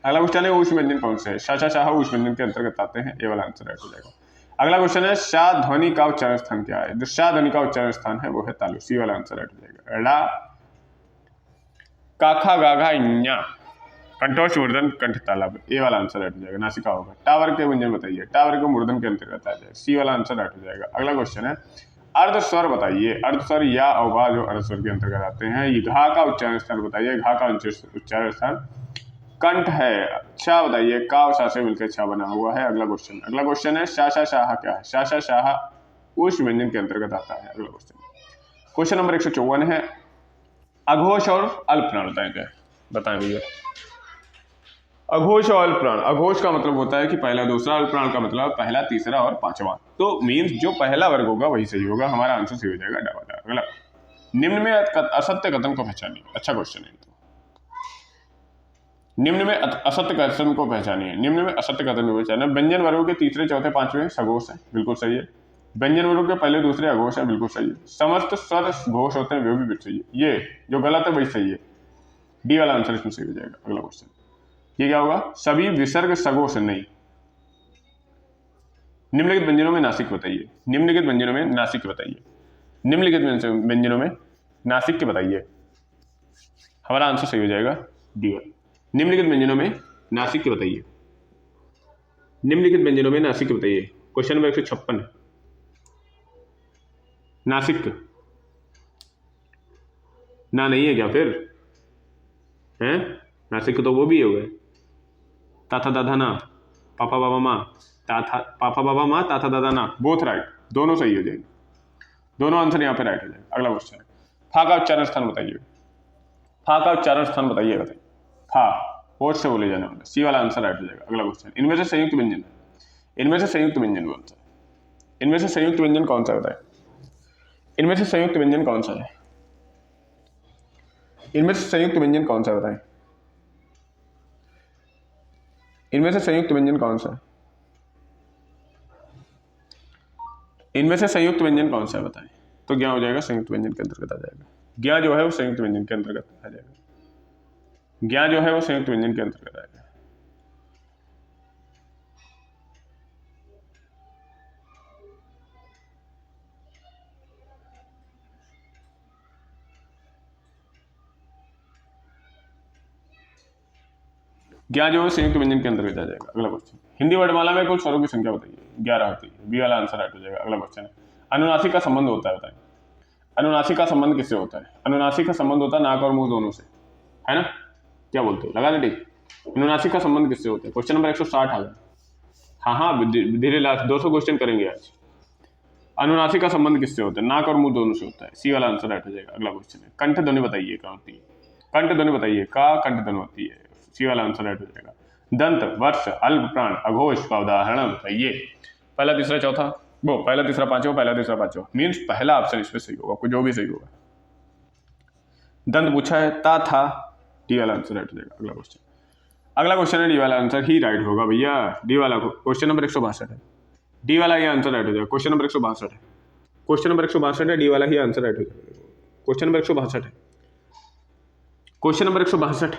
अगला क्वेश्चन है ऊष्म व्यंजन कौन से है? शा शा शाह ऊष्म व्यंजन के अंतर्गत आते हैं। ये वाला आंसर राइट हो जाएगा। अगला क्वेश्चन है, शा ध्वनि का उच्चारण स्थान क्या है? जो शा ध्वनि का उच्चारण स्थान है वो है तालु। सी वाला आंसर राइट हो जाएगा। ड़ा, काखा गाघा इन्या, कंठोष मूर्धन कंठ तालाब। ए वाला आंसर राइट हो जाएगा, नासिका होगा। टावर के व्यंजन बताइए। टावर के मूर्धन के अंतर्गत आ जाएगा। सी वाला आंसर राइट हो जाएगा। अगला क्वेश्चन है, अर्ध स्वर बताइए। अर्ध स्वर या अवगा जो अर्ध स्वर के अंतर्गत आते हैं। ये घा का उच्चारण स्थान बताइए। घा का उच्चारण स्थान कंठ है। अच्छा बताइए, का और सा से मिलकर छा बना हुआ है। अगला क्वेश्चन है, शा शा शाह क्या है? शा शा शाह उस व्यंजन के अंतर्गत आता है। अगला क्वेश्चन नंबर 154 है, अघोष और अल्पप्राण बताएं क्या? बताएं भैया। अघोष और अल्पप्राण, अघोष का मतलब होता है कि पहला दूसरा, अल्पप्राण का मतलब पहला तीसरा और पांचवा। तो मीन्स जो पहला वर्ग होगा वही सही होगा। हमारा आंसर सही हो जाएगा डा वाला। अगला, निम्न में असत्य कथन को पहचानिए। अच्छा क्वेश्चन है। निम्न में असत्य कथन को पहचानिए। निम्न में असत्य कथन को पहचानिए। व्यंजन वर्गों के तीसरे चौथे पांचवें सघोष है, बिल्कुल सही है। व्यंजन वर्गों के पहले दूसरे अघोष है, बिल्कुल सही है। समस्त स्वर घोष होते हैं, वो भी बिल्कुल सही है। ये जो गलत है वही सही है। डी वाला आंसर इसमें सही हो जाएगा। अगला क्वेश्चन, ये क्या होगा? सभी विसर्ग सघोष नहीं। निम्नलिखित व्यंजनों में नासिक बताइए। निम्नलिखित व्यंजनों में नासिक बताइए। निम्नलिखित व्यंजनों में नासिक के बताइए। हमारा आंसर सही हो जाएगा डी वाला। निम्नलिखित व्यंजनों में नासिक के बताइए। निम्नलिखित व्यंजनों में नासिक के बताइए। क्वेश्चन नंबर 156 है। नासिक ना नहीं है क्या फिर? हैं? नासिक तो वो भी हो गए, ताथा दादा ना, पापा बाबा माँ, ताथा पापा बाबा माँ, ताथा दादा ना, बोथ राइट, दोनों सही हो जाएंगे। दोनों आंसर यहाँ पे राइट हो जाएगा। अगला क्वेश्चन है, फा का उच्चारण स्थान बताइए। फा का उच्चारण स्थान बताइए। फा होठ से बोले जाने वाला। सी वाला आंसर राइट हो जाएगा। अगला क्वेश्चन, इनमें से संयुक्त व्यंजन है। इनमें से संयुक्त व्यंजन कौन सा है? इनमें से संयुक्त व्यंजन कौन सा बताए? इनमें से संयुक्त व्यंजन कौन सा है? इनमें से संयुक्त व्यंजन कौन सा बताएं? इनमें से संयुक्त व्यंजन कौन सा है? इनमें से संयुक्त व्यंजन कौन सा है बताएं? तो ज्ञा हो जाएगा, संयुक्त व्यंजन के अंतर्गत आ जाएगा। ज्ञा जो है वो संयुक्त व्यंजन के अंतर्गत आ जाएगा। ज्ञा जो है वो संयुक्त व्यंजन के अंतर्गत आएगा। ज्ञा जो है संयुक्त व्यंजन के अंतर्गत आ जाएगा। अगला क्वेश्चन, हिंदी वर्णमाला में कुल स्वरों की संख्या बताइए। 11 होती है। बी वाला आंसर राइट हो जाएगा। अगला क्वेश्चन है, अनुनासिक का संबंध होता है बताएं। अनुनासिक का संबंध किससे होता है? अनुनासिक का संबंध होता है नाक और मुंह दोनों से, है ना? क्या बोलते हो? लगा दे ठीक। अनुनासिक का संबंध किससे होता है? क्वेश्चन नंबर 160 आ गया। हाँ, धीरे लास्ट 200 क्वेश्चन करेंगे आज। अनुनासिक का संबंध किससे होता है? नाक और मुंह दोनों से होता है। सी वाला आंसर राइट हो जाएगा। अगला क्वेश्चन है, कंठ ध्वनि बताइए क्या होती है? कंठ ध्वनि बताइए, का कंठ ध्वनि होती है। सी वाला आंसर राइट हो जाएगा। दंत, वर्ष, अल्प प्राण, अघोष का उदाहरण बताइए। पहला तीसरा चौथा, वो पहला तीसरा पांचवा, पहला तीसरा पांचवा, मीन्स पहला ऑप्शन इसमें सही होगा, कोई जो भी सही होगा। दंत पूछा है, ता था, डी वाला आंसर राइट हो जाएगा। अगला क्वेश्चन, अगला क्वेश्चन है डी वाला आंसर ही राइट होगा भैया। डी वाला क्वेश्चन नंबर 162 है। डी वाला ये आंसर राइट हो जाएगा। क्वेश्चन नंबर 162 है। क्वेश्चन नंबर 162 है, डी वाला ही आंसर राइट हो जाएगा। क्वेश्चन नंबर 162 है, क्वेश्चन नंबर 162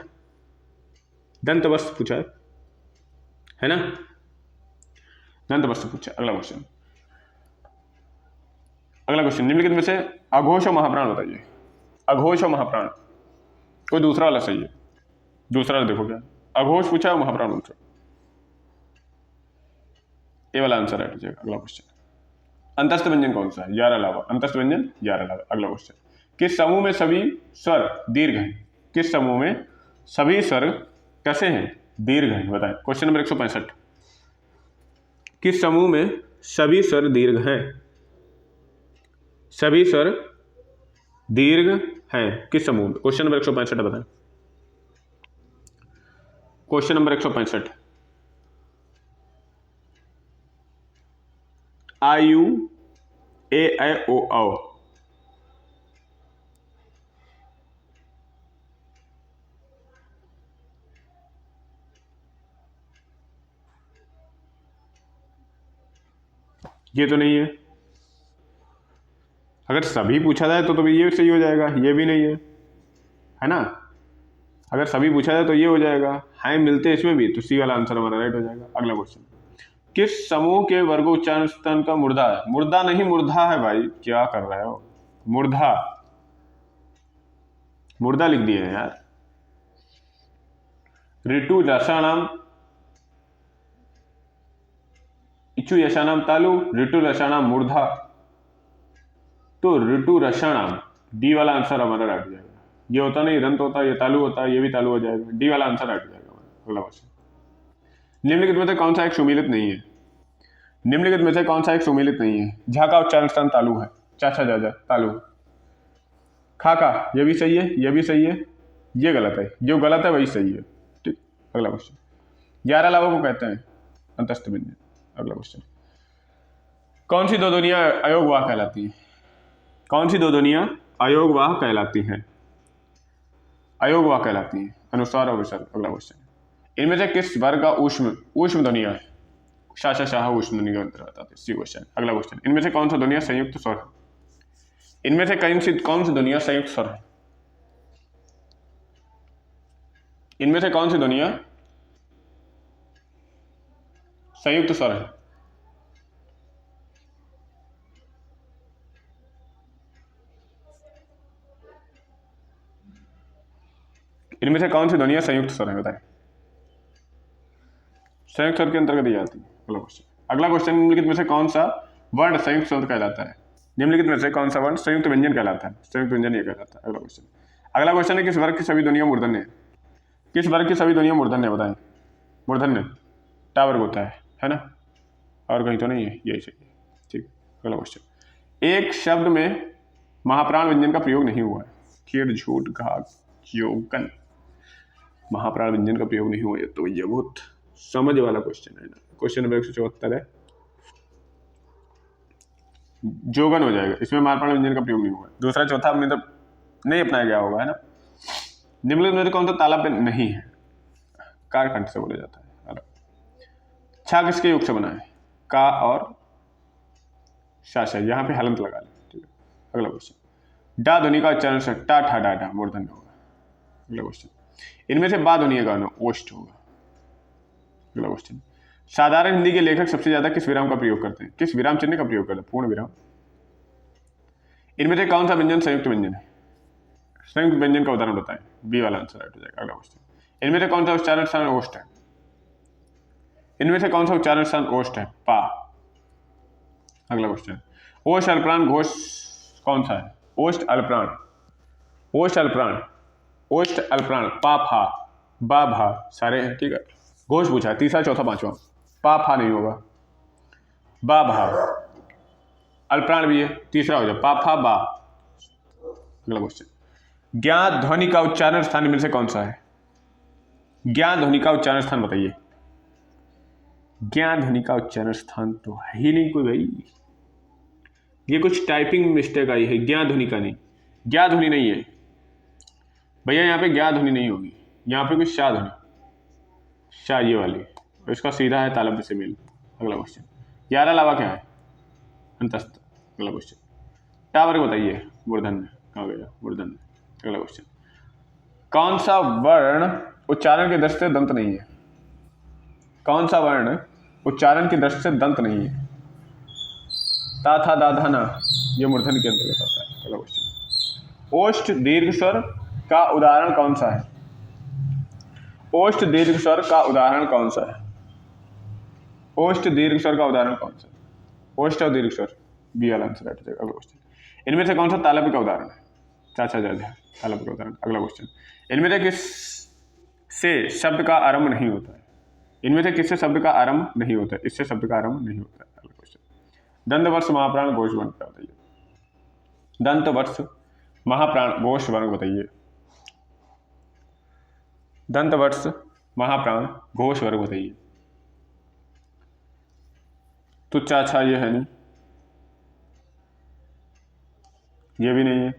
दंत वस्त्र पूछा है ना, दंत वस्त्र पूछा। अगला क्वेश्चन, अगला क्वेश्चन, निम्नलिखित में से अघोष और महाप्राण बताइए। अघोष और महाप्राण, कोई दूसरा वाला सही है, दूसरा वाला देखो क्या, अघोष पूछा और महाप्राण पूछा, ये वाला आंसर राइट हो जाएगा। अगला क्वेश्चन, अंतस्थ व्यंजन कौन सा है? यार अलावा, अंतस्थ व्यंजन यार अलावा। अगला क्वेश्चन, किस समूह में सभी स्वर दीर्घ हैं? किस समूह में सभी स्वर कैसे हैं? दीर्घ हैं, बताएं। क्वेश्चन नंबर 165, किस समूह में सभी स्वर दीर्घ हैं? सभी स्वर दीर्घ हैं किस समूह में? क्वेश्चन नंबर 165 बताएं। Question number 165, uh U A ऐ ओ औ, ये तो नहीं है। अगर सभी पूछा जाए तो ये सही हो जाएगा, ये भी नहीं है ना। अगर सभी पूछा जाए तो ये हो जाएगा, हाई मिलते हैं इसमें भी, तो सी वाला आंसर हमारा राइट हो जाएगा। अगला क्वेश्चन, किस समूह के वर्ग उच्चारण स्थान का मुर्दा है? मुर्दा नहीं मूर्धा है भाई, क्या कर रहे हो? मुर्धा, मुर्दा लिख दिए यार। ऋतु रसाणाम इचु यशानाम तालु, ऋतु रसाणाम मूर्धा, तो ऋतु रसाणाम, डी वाला आंसर हमारा राइट हो जाएगा। ये होता नहीं, दंत होता, ये तालु होता, ये भी तालु हो जाएगा, डी वाला आंसर राइट हो जाएगा। अगला क्वेश्चन, निम्नलिखित में से कौन सा एक सुमेलित नहीं है? निम्नलिखित में से कौन सा एक सुमेलित नहीं है? झा का उच्चारण स्थान तालु है, चाचा जाजा तालु। खा का, ये भी सही है, ये भी सही है, ये गलत है, जो गलत है वही सही है। ठीक, अगला क्वेश्चन, 11 लाभों को कहते हैं अंतस्थ व्यंजन। अगला क्वेश्चन, कौन सी दो ध्वनियां अयोगवाह कहलाती हैं? कौन सी दो ध्वनियां अयोगवाह कहलाती हैं? अयोगवाह कहलाती हैं, अनुस्वार और विसर्ग। अगला क्वेश्चन, इनमें से किस वर्ग का ऊष्म ध्वनियां है? शाह शाह ऊष्म ध्वनि के अंतर्गत आते हैं। सी क्वेश्चन। अगला क्वेश्चन, इनमें से कौन सा ध्वनियां संयुक्त स्वर है? इनमें से कौन सी ध्वनियां संयुक्त स्वर है? इनमें से कौन सी ध्वनियां संयुक्त स्वर है? इनमें से कौन सी ध्वनियां संयुक्त स्वर है, बताएं। संयुक्त स्वर के अंतर्गत ही आती है। अगला क्वेश्चन, अगला क्वेश्चन, निम्नलिखित में से कौन सा वर्ण संयुक्त स्वर कहलाता है? निम्नलिखित में से कौन सा वर्ण संयुक्त व्यंजन कहलाता है? संयुक्त व्यंजन ये कहलाता है। अगला क्वेश्चन, अगला क्वेश्चन है, किस वर्ग की सभी ध्वनियां मूर्धन्य है? किस वर्ग की सभी ध्वनियां मूर्धन्य है, बताएं। मूर्धन्य टा वर्ग होता है ना, और कहीं तो नहीं है, यही सही है। ठीक, अगला क्वेश्चन, एक शब्द में महाप्राण व्यंजन का प्रयोग नहीं हुआ है। खेड़ झूठ घाघ योगन, महाप्राण व्यंजन का प्रयोग नहीं हुआ है, तो ये बहुत समझ वाला क्वेश्चन है ना। क्वेश्चन नंबर 174 है, जोगन हो जाएगा, इसमें महाप्राण व्यंजन का प्रयोग नहीं हुआ है। दूसरा चौथा मतलब नहीं अपनाया गया होगा, है ना। निम्नलिखित में कौन सा ताला पे नहीं है? कार कंठ से बोला जाता है। छा किसके योग से बना है? का और शाशा, यहाँ पे हलंत लगा लें। ठीक है, अगला क्वेश्चन, डा ध्वनि का उच्चारण से टा ठा डा डा मूर्धन्य होगा। अगला क्वेश्चन, इनमें से बा ध्वनि का ओष्ठ होगा। अगला क्वेश्चन, साधारण हिंदी के लेखक सबसे ज्यादा किस विराम का प्रयोग करते हैं? किस विराम चिन्ह का प्रयोग करते हैं? पूर्ण विराम। इनमें से कौन सा व्यंजन संयुक्त व्यंजन है? संयुक्त व्यंजन का उदाहरण बताएं, बी वाला आंसर राइट हो जाएगा। अगला क्वेश्चन, इनमें से कौन सा उच्चारण स्थान ओष्ठ है? इनमें से कौन सा उच्चारण स्थान ओष्ठ है? पा। अगला क्वेश्चन, ओष्ठ अल्पप्राण घोष कौन सा है? ओष्ठ अल्पप्राण, ओष्ठ अल्पप्राण, ओष्ठ अल्पप्राण पा फा बा भा सारे हैं। ठीक है, घोष पूछा, तीसरा चौथा पांचवा, पा फा नहीं होगा, बा भा, अल्पप्राण भी है, तीसरा हो जाए पा फा बा। अगला क्वेश्चन, ज्ञा ध्वनि का उच्चारण स्थान इनमें से कौन सा है? ज्ञा ध्वनि का उच्चारण स्थान बताइए। ज्ञा ध्वनि का उच्चारण स्थान तो है ही नहीं कोई भाई, ये कुछ टाइपिंग मिस्टेक आई है, ज्ञा ध्वनि का नहीं, ज्ञा ध्वनि नहीं है भैया, यहाँ पे ज्ञा ध्वनि नहीं होगी, यहाँ पे कुछ शाह ध्वनि, शाह ये वाली, और इसका सीधा है तालव्य से मेल। अगला क्वेश्चन, 11 अलावा क्या है? अंतस्थ। अगला क्वेश्चन, टा वर्ग बताइए, मूर्धन्य कहाँ गया, मूर्धन्य। अगला क्वेश्चन, कौन सा वर्ण उच्चारण की दृष्टि से दंत नहीं है? कौन सा वर्ण उच्चारण की दृष्टि से दंत नहीं है? ता था दा धा ना, ये मूर्धन्य के अंतर्गत आता है। अगला क्वेश्चन, ओष्ठ दीर्घ स्वर का उदाहरण कौन सा है? ओष्ठ दीर्घ स्वर का उदाहरण कौन सा है? ओष्ठ दीर्घ स्वर का उदाहरण कौन सा है? ओष्ठ और दीर्घ स्वर, बी वाला आंसर राइट हो जाएगा। अगला क्वेश्चन, इनमें से कौन सा तालव्य का उदाहरण है? चाचा जा तालव्य का उदाहरण। अगला क्वेश्चन, इनमें से किस से शब्द का आरंभ नहीं होता है? इनमें से किससे शब्द का आरंभ नहीं होता है? इससे शब्द का आरंभ नहीं होता है। अगला क्वेश्चन, दंत वर्ष महाप्राण घोष वर्ण क्या बताइए? दंत वर्ष महाप्राण घोष वर्ण बताइए। दंत वर्ष महाप्राण घोष वर्ग बताइए। तो चाचा ये है नहीं, ये भी नहीं है,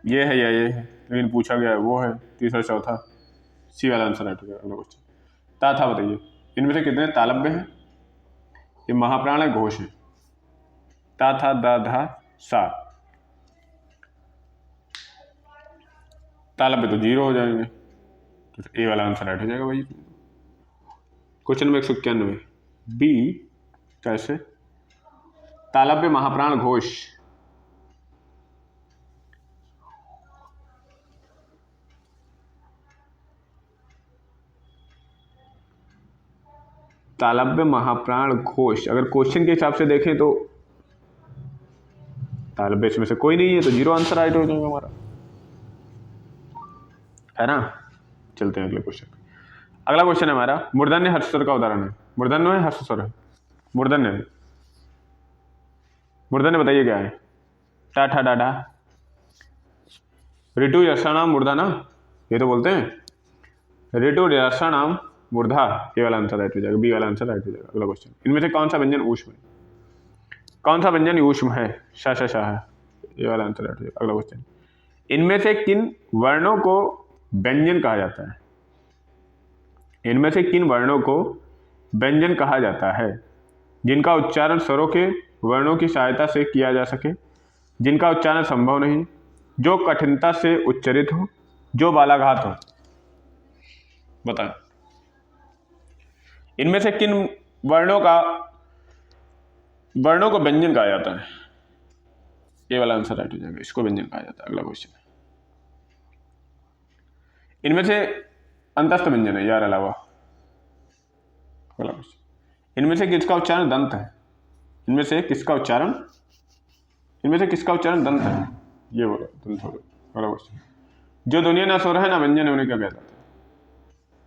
ये है या ये है, लेकिन पूछा गया है वो है, तीसरा चौथा, सी वाला आंसर राइट हो गया। अगला क्वेश्चन, ता था बताइए, इनमें से कितने तालव्य हैं? ये महाप्राण है, घोष है। ता था दा धा सा, तालव्य तो 0 हो जाएंगे, तो ए वाला आंसर राइट हो जाएगा भाई। क्वेश्चन नंबर 191, बी कैसे? तालव्य महाप्राण घोष, तालव्य महाप्राण घोष, अगर क्वेश्चन के हिसाब से देखें तो तालव्य इसमें से कोई नहीं है, तो 0 आंसर राइट हो जाएगा हमारा, है ना। चलते हैं अगले क्वेश्चन। अगला क्वेश्चन है हमारा, मूर्धन्य हर्ष स्वर का उदाहरण है। मूर्धन्य है, हर्ष स्वर है? मूर्धन्य है। मूर्धन्य बताइए क्या है? टा ठा डा डा, ऋतु यशाणाम मूर्धा ना, ये तो बोलते हैं ऋतु यशाणाम मूर्धा, ये वाला आंसर राइट हो जाएगा, बी वाला आंसर राइट हो जाएगा। अगला क्वेश्चन, इनमें से कौन सा व्यंजन ऊष्म है? कौन सा व्यंजन ऊष्म है? शा शा शाह, ये वाला आंसर राइट हो जाएगा। अगला क्वेश्चन, इनमें से किन वर्णों को व्यंजन कहा जाता है? इनमें से किन वर्णों को व्यंजन कहा जाता है? जिनका उच्चारण स्वरों के वर्णों की सहायता से किया जा सके, जिनका उच्चारण संभव नहीं, जो कठिनता से उच्चरित हो, जो बालाघात हो। बताएं, इनमें से किन वर्णों को व्यंजन कहा जाता है? ये वाला आंसर राइट हो जाएगा, इसको व्यंजन कहा जाता है। अगला क्वेश्चन, इनमें से अंतस्थ व्यंजन है यार अलावा। अगला क्वेश्चन, इनमें से किसका उच्चारण दंत है? इनमें से किसका उच्चारण दंत है? ये बोला दंत हो गया। अगला क्वेश्चन, जो दुनिया ना स्वर है ना व्यंजन है, उन्हें क्या कहते हैं?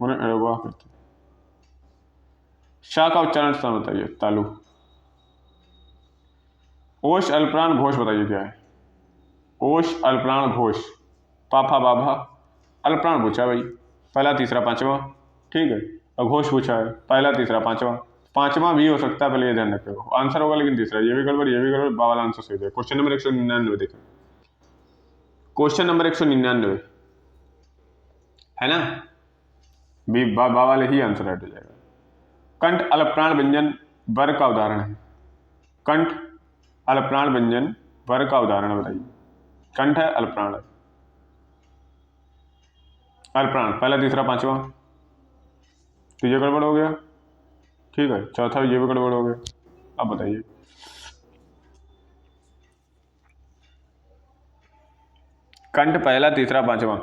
उन्हें अड़वा कहते हैं। शाह का उच्चारण स्थान बताइए, तालु। ओष अल्पप्राण घोष बताइए क्या है? ओष अल्पप्राण घोष, पाफा बाभा, अल्पप्राण पूछा भाई, पहला तीसरा पांचवा, ठीक है, और घोष पूछा है पहला तीसरा पांचवा, पांचवा भी हो सकता है, पहले ये ध्यान रखिएगा आंसर होगा, लेकिन तीसरा ये भी गड़बड़, बावाला आंसर सही है। क्वेश्चन नंबर 199 देखो, क्वेश्चन नंबर 199 है ना, बी बा वाले ही आंसर राइट हो जाएगा। कंठ अल्पप्राण व्यंजन वर्ग का उदाहरण है। कंठ अल्पप्राण व्यंजन वर्ग का उदाहरण बताइए। कंठ है, अल्पप्राण है, अल्पप्राण पहला तीसरा पांचवा, तो ये गड़बड़ हो गया, ठीक है, चौथा ये भी गड़बड़ हो गया। अब बताइए, कंठ पहला तीसरा पांचवा,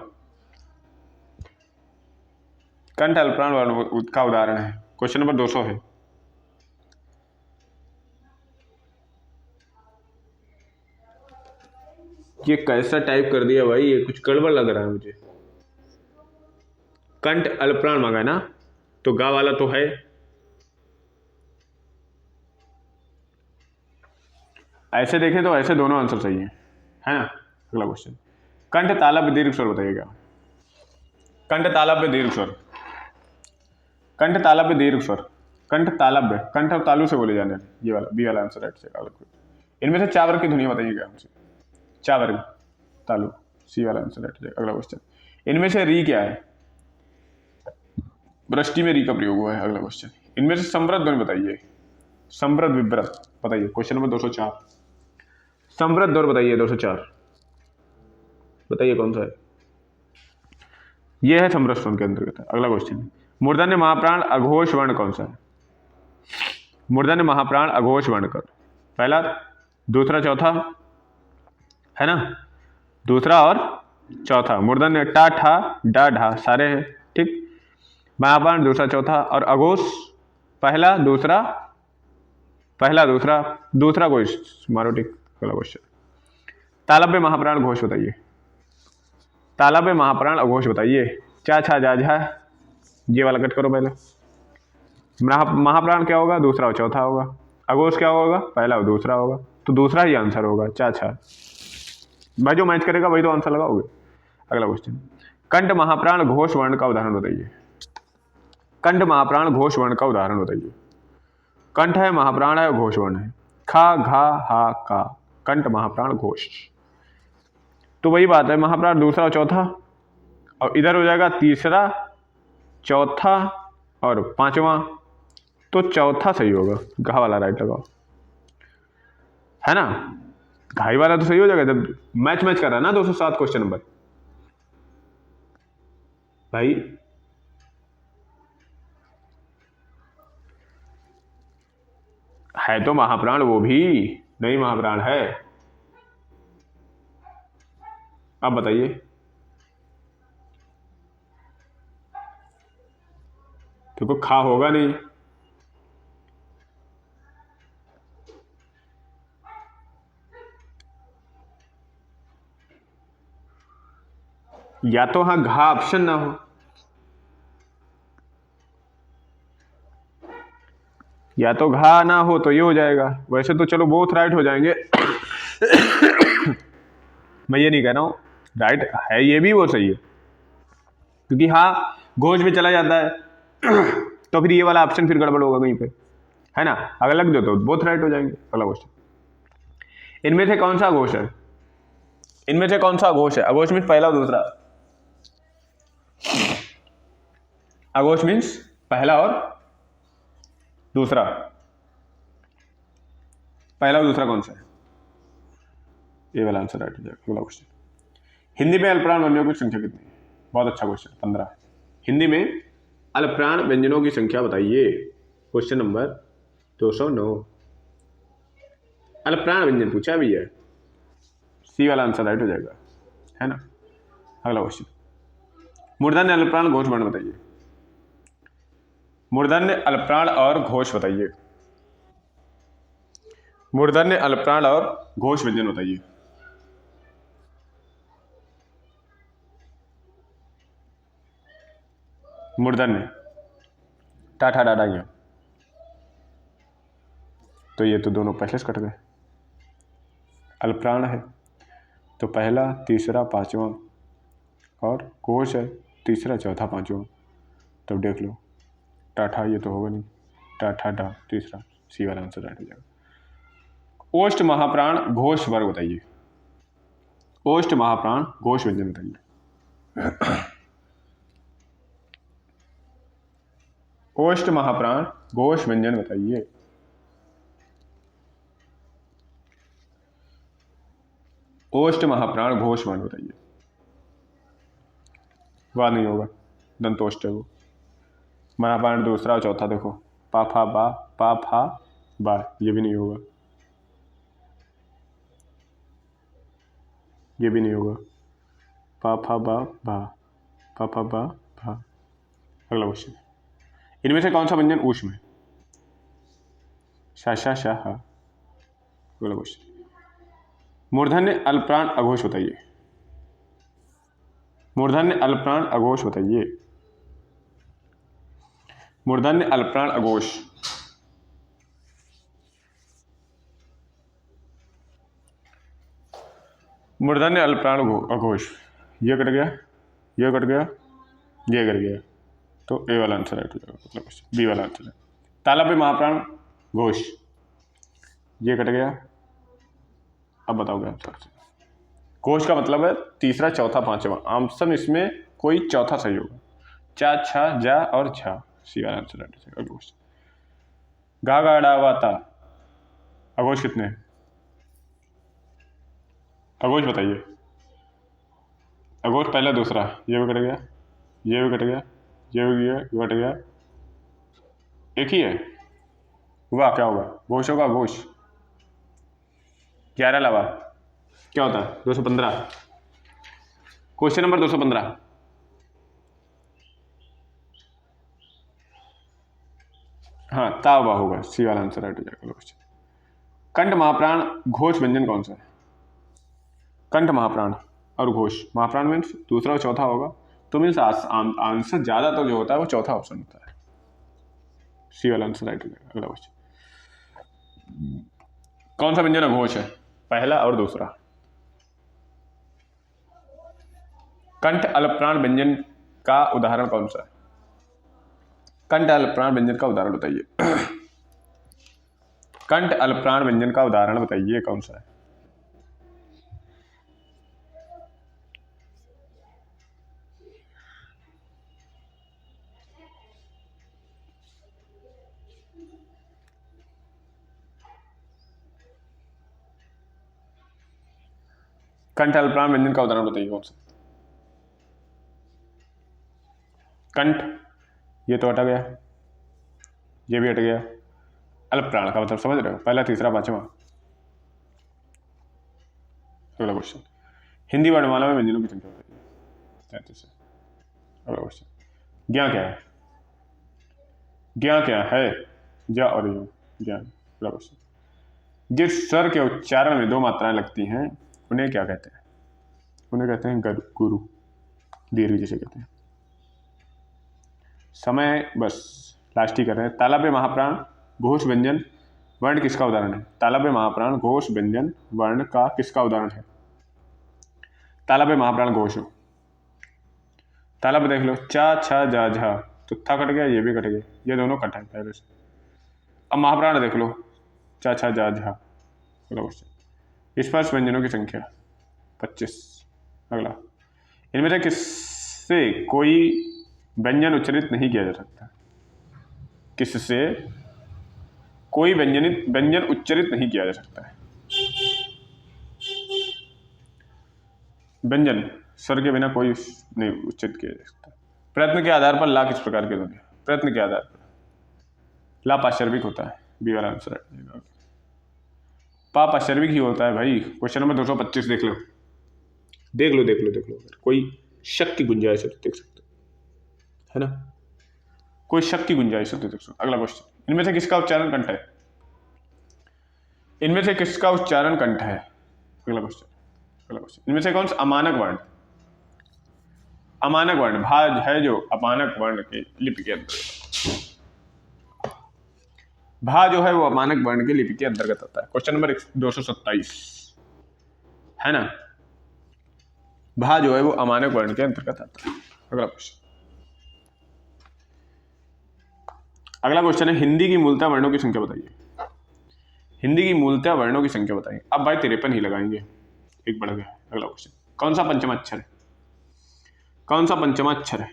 कंठ अल्पप्राण वर्ण का उदाहरण है। क्वेश्चन नंबर 200 है, ये कैसा टाइप कर दिया भाई, ये कुछ गड़बड़ लग रहा है मुझे। कंठ अल्पप्राण मांगा ना, तो गा वाला तो है, ऐसे देखें तो ऐसे दोनों आंसर सही है ना। अगला क्वेश्चन, कंठ तालव्य दीर्घ स्वर बताइएगा। कंठ तालव्य दीर्घ स्वर, कंठ तालव्य दीर्घ स्वर, कंठ तालव्य, कंठ और तालु से बोले जाने, ये वाला बी वाला आंसर राइट से। इनमें से चावर की ध्वनि बताइएगा हमसे। चावर तालु, सी वाला आंसर राइट हो जाएगा। अगला क्वेश्चन, इनमें से री क्या है? वृष्टि में री का प्रयोग हुआ है। अगला क्वेश्चन, इनमें से समृद्ध ध्वनि बताइए। समृद्ध विव्रत बताइए। क्वेश्चन नंबर 204, समृद्ध और बताइए 204, बताइए कौन सा है? ये है समरसत्वम के अंतर्गत। अगला क्वेश्चन, मूर्धन्य महाप्राण अघोष वर्ण कौन सा है? मूर्धन्य महाप्राण अघोष वर्ण कर, पहला, दूसरा, चौथा, है ना, दूसरा और चौथा। मूर्धन्य टा ठा डा ढा सारे हैं, ठीक। महाप्राण दूसरा चौथा, और अघोष पहला दूसरा, पहला दूसरा, दूसरा कोई मारो, ठीक। अगला क्वेश्चन, तालव्य महाप्राण घोष बताइए, तालव्य महाप्राण अघोष बताइए। चा छा जा झा, ये वाला कट करो पहले। महाप्राण क्या होगा? दूसरा और चौथा होगा। अघोष क्या होगा? पहला और दूसरा होगा, तो दूसरा ही आंसर होगा, चा छा। भाई जो मैच करेगा वही तो आंसर लगाओगे। अगला क्वेश्चन, कंठ महाप्राण घोष वर्ण का उदाहरण बताइए। कंठ महाप्राण घोष वर्ण का उदाहरण बताइए। कंठ है, महाप्राण है, घोष वर्ण है। खा घा हा का, कंठ महाप्राण घोष। तो वही बात है, महाप्राण दूसरा और चौथा, और इधर हो जाएगा तीसरा, चौथा और पांचवा, तो चौथा सही होगा। घा वाला राइट लगाओ, है ना, घाई वाला तो सही हो जाएगा जब मैच कर रहा है ना। 207 क्वेश्चन नंबर भाई, है तो महाप्राण, वो भी नहीं महाप्राण है। अब बताइए, तो खा होगा नहीं, या तो हाँ घा ऑप्शन ना हो, या तो घा ना हो तो ये हो जाएगा। वैसे तो चलो बोथ राइट हो जाएंगे। मैं ये नहीं कह रहा हूं राइट है, ये भी वो सही है, क्योंकि हाँ घोष में चला जाता है। तो फिर ये वाला ऑप्शन फिर गड़बड़ होगा कहीं पे, है ना। अगर लग दो तो बोथ राइट हो जाएंगे। अगला क्वेश्चन, इनमें से कौन सा घोष है? इनमें से कौन सा घोष है? अघोष मीन्स पहला और दूसरा। अघोष मीन्स पहला और दूसरा। पहला और दूसरा कौन सा है? ये वाला आंसर राइट हो जाएगा। अगला क्वेश्चन, हिंदी में अल्पप्राण व्यंजनों की संख्या कितनी है? बहुत अच्छा क्वेश्चन, 15। हिंदी में अल्पप्राण व्यंजनों की संख्या बताइए। क्वेश्चन नंबर 209, अल्पप्राण व्यंजन पूछा भी है, सी वाला आंसर राइट हो जाएगा, है ना। अगला क्वेश्चन, मूर्धन्य अल्पप्राण घोष वर्ण बताइए। मूर्धन्य अल्पप्राण और घोष बताइए। मूर्धन्य अल्पप्राण और घोष व्यंजन बताइए। मूर्धन्य टाठा डाडा या, तो ये तो दोनों पहले से कट गए। अल्पप्राण है तो पहला, तीसरा, पांचवा, और घोष है तीसरा, चौथा, पांचवा। तब देख लो, टाठा ये तो होगा नहीं, टाठा डा तीसरा, सी वाला आंसर राइट हो जाएगा। ओष्ठ महाप्राण घोष वर्ग बताइए। ओष्ठ महाप्राण घोष व्यंजन बताइए। ओष्ठ महाप्राण घोष व्यंजन बताइए। ओष्ठ महाप्राण घोष वर्ण बताइए। वाह नहीं होगा, दंतोष्ठ है वो। महाप्राण दूसरा और चौथा देखो, पा फा बा, पा फा बा, ये भी नहीं होगा, ये भी नहीं होगा, पा फा बा भा, पा फा बा भा। अगला क्वेश्चन, इनमें से कौन सा व्यंजन ऊष्म है? शा शा शा हा। अगला क्वेश्चन, मूर्धन्य अल्पप्राण अघोष बताइए। मूर्धन्य अल्पप्राण अघोष बताइए। मूर्धन्य अल्पप्राण अघोष। मूर्धन्य अल्पप्राण अघोष, ये कट गया, ये कट गया, ये कट गया, तो ए वाला आंसर राइट हो जाएगा। मतलब क्वेश्चन बी वाला आंसर है। तालव्य महाप्राण घोष, ये कट गया। अब बताओगे आंसर। घोष का मतलब है तीसरा, चौथा, पांचवा। आंसर इसमें कोई चौथा सही होगा। चा छा जा और झा, सी वाला आंसर राइट हो जाएगा। अगला क्वेश्चन, गा गा डा वा ता अघोष कितने हैं? अघोष बताइए। अघोष पहला दूसरा, ये भी कट गया, ये भी कट गया, ये भी कट गया, एक ही है। हुआ क्या होगा? घोष होगा, घोष। 11 अलावा क्या होता है? 215। Question number 215। हाँ, तावा होगा, सी वाला आंसर राइट हो जाएगा क्वेश्चन। कंठ महाप्राण घोष व्यंजन कौन सा है? कंठ महाप्राण और घोष, महाप्राण मीन्स दूसरा और चौथा होगा, तो मीन्स आंसर ज्यादा तो जो होता है वो चौथा ऑप्शन होता है, सी वाला आंसर राइट हो जाएगा। अगला क्वेश्चन, कौन सा व्यंजन घोष है? पहला और दूसरा। कंठ अल्पप्राण व्यंजन का उदाहरण कौन सा है? कंठ अल्पप्राण व्यंजन का उदाहरण बताइए। कंठ अल्पप्राण व्यंजन का उदाहरण बताइए कौन सा है? कंठ अल्पप्राण व्यंजन का उदाहरण बताइए कौन सा? कंठ, ये तो हट गया, ये भी हट गया। अल्पप्राण का मतलब समझ रहे हो? पहला, तीसरा, पांचवा। अगला क्वेश्चन, हिंदी वर्णमाला में व्यंजनों की संख्या बताइए। 33 है। अगला क्वेश्चन, ज्ञा क्या है? ज्ञा क्या है? ज्ञा और यो, ज्ञान। अगला क्वेश्चन, जिस स्वर के उच्चारण में 2 मात्राएं लगती हैं उन्हें क्या कहते हैं? उन्हें कहते हैं गुरु, दीर्घ जिसे कहते हैं। समय बस लास्ट ही कर रहे हैं। तालव्य महाप्राण घोष व्यंजन वर्ण किसका उदाहरण है? तालव्य महाप्राण घोष व्यंजन वर्ण का किसका उदाहरण है? तालव्य महाप्राण घोष। तालव्य देख लो, चा छा जा झा, तो था कट गया, ये भी कट गया, ये दोनों कट है पहले से। अब महाप्राण देख लो, चा छा जा झा। अगला क्वेश्चन, स्पर्श व्यंजनों की संख्या 25। अगला, इनमें से किससे कोई व्यंजन उच्चारित नहीं किया जा सकता? किससे कोई व्यंजन उच्चारित नहीं किया जा सकता है? व्यंजन स्वर के बिना कोई नहीं उच्चारित किया जा सकता। प्रयत्न के आधार पर ला किस प्रकार के ध्वनि? प्रयत्न के आधार पर ला पाशर्विक होता है, बी वाला आंसर है। पा पाशर्विक ही होता है भाई। क्वेश्चन नंबर 225 देख लो, देख लो, देख लो, देख लो, कोई शक की गुंजाइश है तो देख सकते है ना, कोई शक की गुंजाइश है तो देख सकते। अगला क्वेश्चन, इनमें से किसका उच्चारण कंठ है? इनमें से किसका उच्चारण कंठ है? अगला क्वेश्चन, अगला क्वेश्चन, इनमें से कौन सा अमानक वर्ण? अमानक वर्ण भाज है जो अमानक वर्ण के लिपि के अंतर्गत, भा जो है वो अमानक वर्ण के लिपि के अंतर्गत आता है। क्वेश्चन नंबर 227 है ना, भा जो है वो अमानक वर्ण के अंतर्गत आता है। अगला क्वेश्चन, अगला क्वेश्चन है, हिंदी की मूलतः वर्णों की संख्या बताइए। हिंदी की मूलतः वर्णों की संख्या बताइए। अब भाई 53 ही लगाएंगे, एक बढ़ गया। अगला क्वेश्चन, कौन सा पंचम अक्षर है? कौन सा पंचम अक्षर है?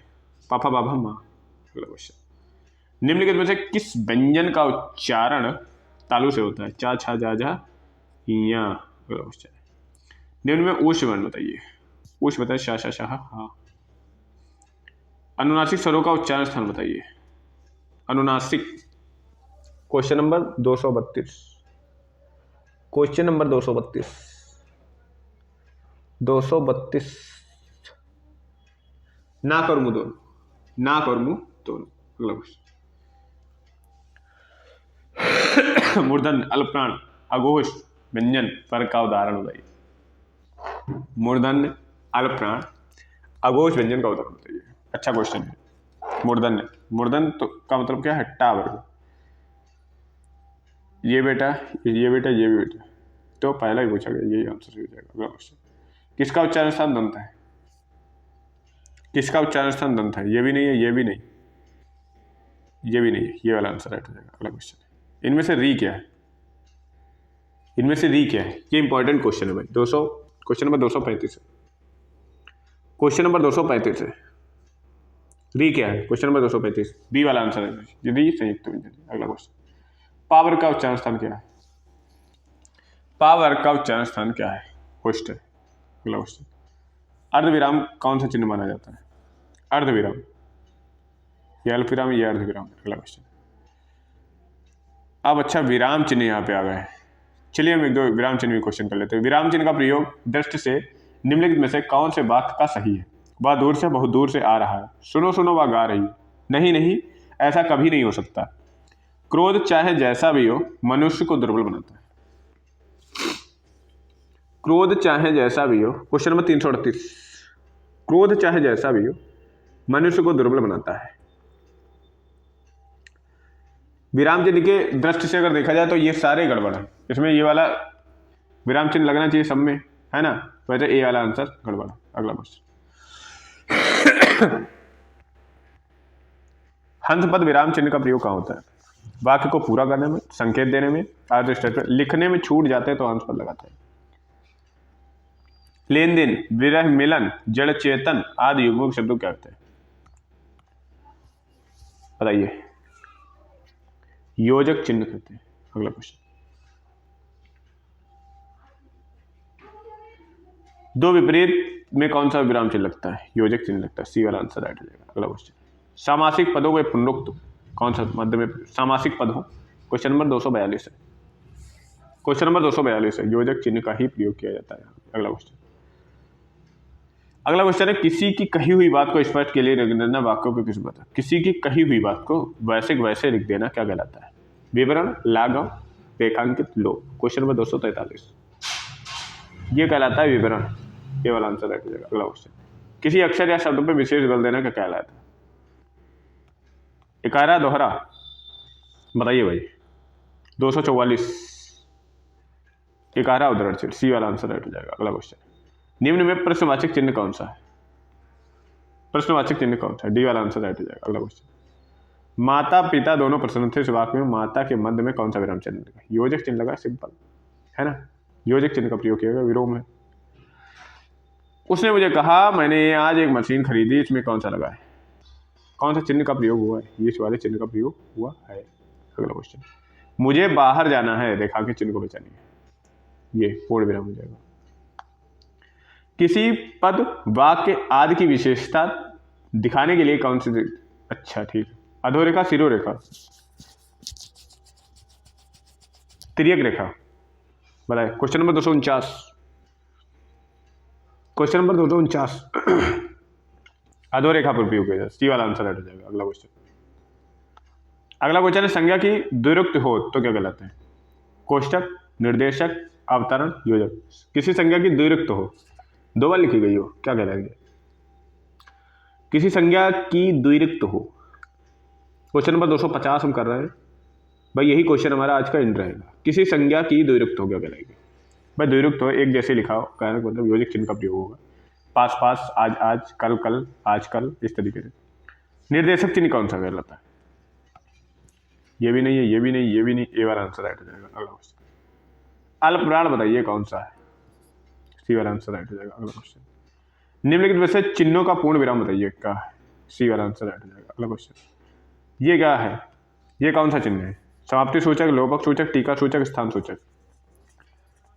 पापा बाबा माँ। अगला क्वेश्चन, निम्नलिखित में से किस व्यंजन का उच्चारण तालु से होता है? चा छा जा जा या। अगला क्वेश्चन, निम्न में ऊष्म वर्ण बताइए। ऊष्म बताइए, शा शा शाह हा। अनुनासिक स्वरों का उच्चारण स्थान बताइए। अनुनासिक, क्वेश्चन नंबर 232, क्वेश्चन नंबर 232, 232, नाक और मुंह दोनों, नाक और मुंह दोनों। अगला क्वेश्चन, मूर्धन्य अल्पप्राण अघोष व्यंजन पर का उदाहरण बताइए। मूर्धन्य अल्पप्राण अघोष व्यंजन का उदाहरण बताइए। अच्छा क्वेश्चन है। मूर्धन्य, मूर्धन्य तो का मतलब क्या है? टा वर्ग, ये बेटा, ये बेटा, ये भी बेटा, तो पहला ही पूछा गया, यही आंसर हो जाएगा। अगला क्वेश्चन, किसका उच्चारण स्थान दंत है? किसका उच्चारण स्थान दंत है? ये भी नहीं है, ये भी नहीं, ये भी नहीं है, ये वाला आंसर राइट हो जाएगा। अगला क्वेश्चन, इनमें से री क्या है? इनमें से री क्या है? ये इंपॉर्टेंट क्वेश्चन है भाई। 200, क्वेश्चन नंबर 235 है, क्वेश्चन नंबर 235 है। री क्या है? क्वेश्चन नंबर 235, बी वाला आंसर है, री संयुक्त व्यंजन। अगला क्वेश्चन, पावर का उच्चारण स्थान क्या है? पावर का उच्चारण स्थान क्या है? होस्ट है। अगला क्वेश्चन, अर्धविराम कौन सा चिन्ह माना जाता है? अर्धविराम, ये अल्पविराम, ये अर्धविराम। अगला क्वेश्चन। अब अच्छा विराम चिन्ह यहाँ पे आ गए हैं, चलिए हम एक दो विराम चिन्ह भी क्वेश्चन कर लेते हैं। विराम चिन्ह का प्रयोग दृष्टि से निम्नलिखित में से कौन से वाक्य का सही है? वह दूर से, बहुत दूर से आ रहा है, सुनो सुनो वह गा रही है, नहीं नहीं ऐसा कभी नहीं हो सकता, क्रोध चाहे जैसा भी हो मनुष्य को दुर्बल बनाता है। क्रोध चाहे जैसा भी हो, क्वेश्चन नंबर 338, क्रोध चाहे जैसा भी हो मनुष्य को दुर्बल बनाता है। विराम चिन्ह के दृष्टि से अगर देखा जाए तो ये सारे गड़बड़ है, इसमें ये वाला विराम चिन्ह लगना चाहिए सब में, है ना, वैसे ए वाला आंसर गड़बड़ है। अगला क्वेश्चन, हंस पद विराम चिन्ह का प्रयोग कहाँ होता है? वाक्य को पूरा करने में, संकेत देने में, आर्थ स्टेटमेंट लिखने में छूट जाते हैं तो हंस पद लगाते हैं। लेन देन, विरह, मिलन, जड़ चेतन आदि युग्मों के शब्दों क्या होते हैं? बताइए। योजक चिन्ह कहते हैं। अगला क्वेश्चन, दो विपरीत में कौन सा विराम चिन्ह लगता है? योजक चिन्ह लगता है, सी वाला आंसर राइट हो जाएगा। अगला क्वेश्चन, सामासिक पदों में पुनरुक्त कौन सा मध्य में सामासिक पद हो? क्वेश्चन नंबर 242 है, क्वेश्चन नंबर 242 है, योजक चिन्ह का ही प्रयोग किया जाता है। अगला क्वेश्चन, अगला क्वेश्चन है, किसी की कही हुई बात को स्पष्ट के लिए लिख देना वाक्यों को किस बात? किसी की कही हुई बात को वैसे वैसे लिख देना क्या कहलाता है? विवरण, लाघव, रेखांकित, लोभ। क्वेश्चन नंबर 243, ये कहलाता है विवरण, ये वाला आंसर राइट हो जाएगा। अगला क्वेश्चन, किसी अक्षर या शब्द पर विशेष बल देना क्या कहलाता है? इकारा, दोहरा, बताइए भाई। 244, इकारा, उदाहरण चिन्ह, सी वाला आंसर राइट हो जाएगा। अगला क्वेश्चन, निम्न में प्रश्नवाचक चिन्ह कौन सा है? प्रश्नवाचक चिन्ह कौन सा है? डी वाला आंसर राइट हो जाएगा। अगला क्वेश्चन, माता पिता दोनों प्रश्न थे, इस वाक्य में माता के मध्य में कौन सा विराम चिन्ह लगा? योजक चिन्ह लगा, सिंपल है ना, योजक चिन्ह का प्रयोग किया गया विरोध में। उसने मुझे कहा मैंने आज एक मशीन खरीदी, इसमें कौन सा लगा है? कौन सा चिन्ह का प्रयोग हुआ है? ये वाले चिन्ह का प्रयोग हुआ है। अगला क्वेश्चन, मुझे बाहर जाना है, रेखांकित चिन्ह को बचानी है, ये पूर्ण विराम हो जाएगा। किसी पद, वाक्य आदि की विशेषता दिखाने के लिए कौन सी? अच्छा ठीक, अधोरेखा, शिरोरेखा, तिर्यक रेखा, बताए। क्वेश्चन नंबर 249, क्वेश्चन नंबर 249 अधोरेखा पर उपयोग किया जाए, सी वाला आंसर राइट हो जाएगा। अगला क्वेश्चन, अगला क्वेश्चन है, संज्ञा की द्विरुक्त हो तो क्या कहलाते हैं? कोष्टक, निर्देशक, अवतरण, योजक। किसी संज्ञा की द्विरुक्त हो, दो बार लिखी गई हो, क्या कहलाएंगे? किसी संज्ञा की द्विरुक्त हो, क्वेश्चन नंबर 250 हम कर रहे हैं भाई, यही क्वेश्चन हमारा आज का एंड रहेगा। किसी संज्ञा की द्विरुक्त हो क्या कहलाएगी? भाई द्विरुक्त हो एक जैसे लिखा हो, कहने का मतलब योजक चिन्ह का प्रयोग होगा, पास पास, आज आज, कल कल, आज कल, इस तरीके से। निर्देशक चिन्ह कौन सा कहलाता है? ये भी नहीं है, ये भी नहीं, ये भी नहीं, ए वाला आंसर राइट हो जाएगा। अगला क्वेश्चन, अल्पविराम बताइए कौन सा है? सी वाला आंसर राइट हो जाएगा। अगला क्वेश्चन, निम्नलिखित में से चिन्हों का पूर्ण विराम बताइए क्या है? सी वाला आंसर राइट हो जाएगा। अगला क्वेश्चन, ये क्या है? ये कौन सा चिन्ह है? समाप्ति सूचक, लोपक सूचक, टीका सूचक, स्थान सूचक,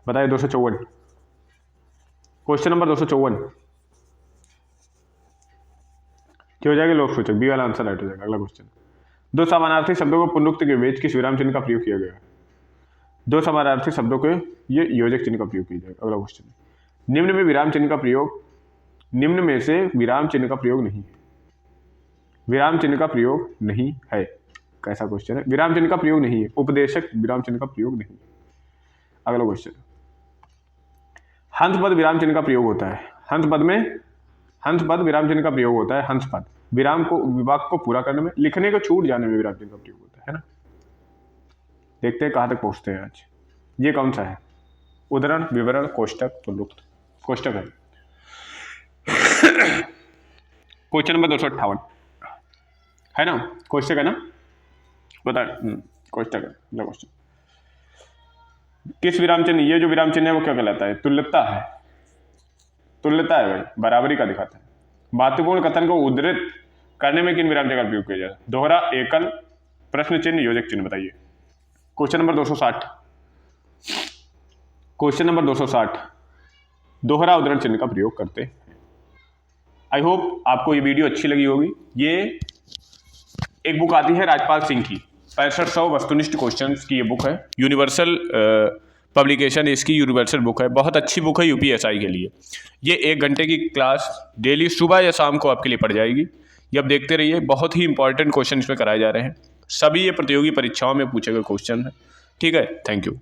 बताइए। 254, क्वेश्चन नंबर 254 क्या हो जाएगा? लोप सूचक, बी वाला आंसर राइट हो जाएगा। अगला क्वेश्चन, दो समानार्थी शब्दों को पुनरुक्त के बीच किस विराम चिन्ह का प्रयोग किया गया? दो समानार्थी शब्दों के ये योजक चिन्ह का प्रयोग किया जाएगा। अगला क्वेश्चन, निम्न में विराम चिन्ह का प्रयोग, निम्न में से विराम चिन्ह का प्रयोग नहीं है, विराम चिन्ह का प्रयोग नहीं है, कैसा क्वेश्चन है? विराम चिन्ह का प्रयोग नहीं है, उपदेशक विराम चिन्ह का प्रयोग नहीं। अगला क्वेश्चन, हंस पद विराम चिन्ह का प्रयोग होता है, हंस पद में हंस पद विराम चिन्ह का प्रयोग होता है, हंस पद विराम को, विभाग को पूरा करने में, लिखने को छूट जाने में विराम चिन्ह का प्रयोग होता है ना। देखते हैं कहां तक पहुंचते हैं आज। ये कौन सा है? उदाहरण, विवरण, कोष्टक, पुनरुक्त। कोष्टक है। क्वेश्चन नंबर 258 है ना, कोष्टक है ना, बता। कोष्टक है। अगला क्वेश्चन, किस विराम चिन्ह, ये जो विराम चिन्ह है वो क्या कहलाता है? तुल्यता है, तुल्यता है भाई, बराबरी का दिखाता है। महत्वपूर्ण कथन को उद्धृत करने में किन विराम चिन्ह का प्रयोग किया जाए? दोहरा, एकल, प्रश्न चिन्ह, योजक चिन्ह, बताइए। क्वेश्चन नंबर 260, क्वेश्चन नंबर 260 दोहरा उद्धरण चिन्ह का प्रयोग करते हैं। आई होप आपको ये वीडियो अच्छी लगी होगी। ये एक बुक आती है राजपाल सिंह की, 6500 वस्तुनिष्ठ क्वेश्चंस की ये बुक है, यूनिवर्सल पब्लिकेशन इसकी यूनिवर्सल बुक है, बहुत अच्छी बुक है यूपीएसआई के लिए। ये 1 घंटे की क्लास डेली सुबह या शाम को आपके लिए पड़ जाएगी। ये अब देखते रहिए, बहुत ही इंपॉर्टेंट क्वेश्चन इसमें कराए जा रहे हैं। सभी ये प्रतियोगी परीक्षाओं में पूछे गए क्वेश्चन है। ठीक है, थैंक यू।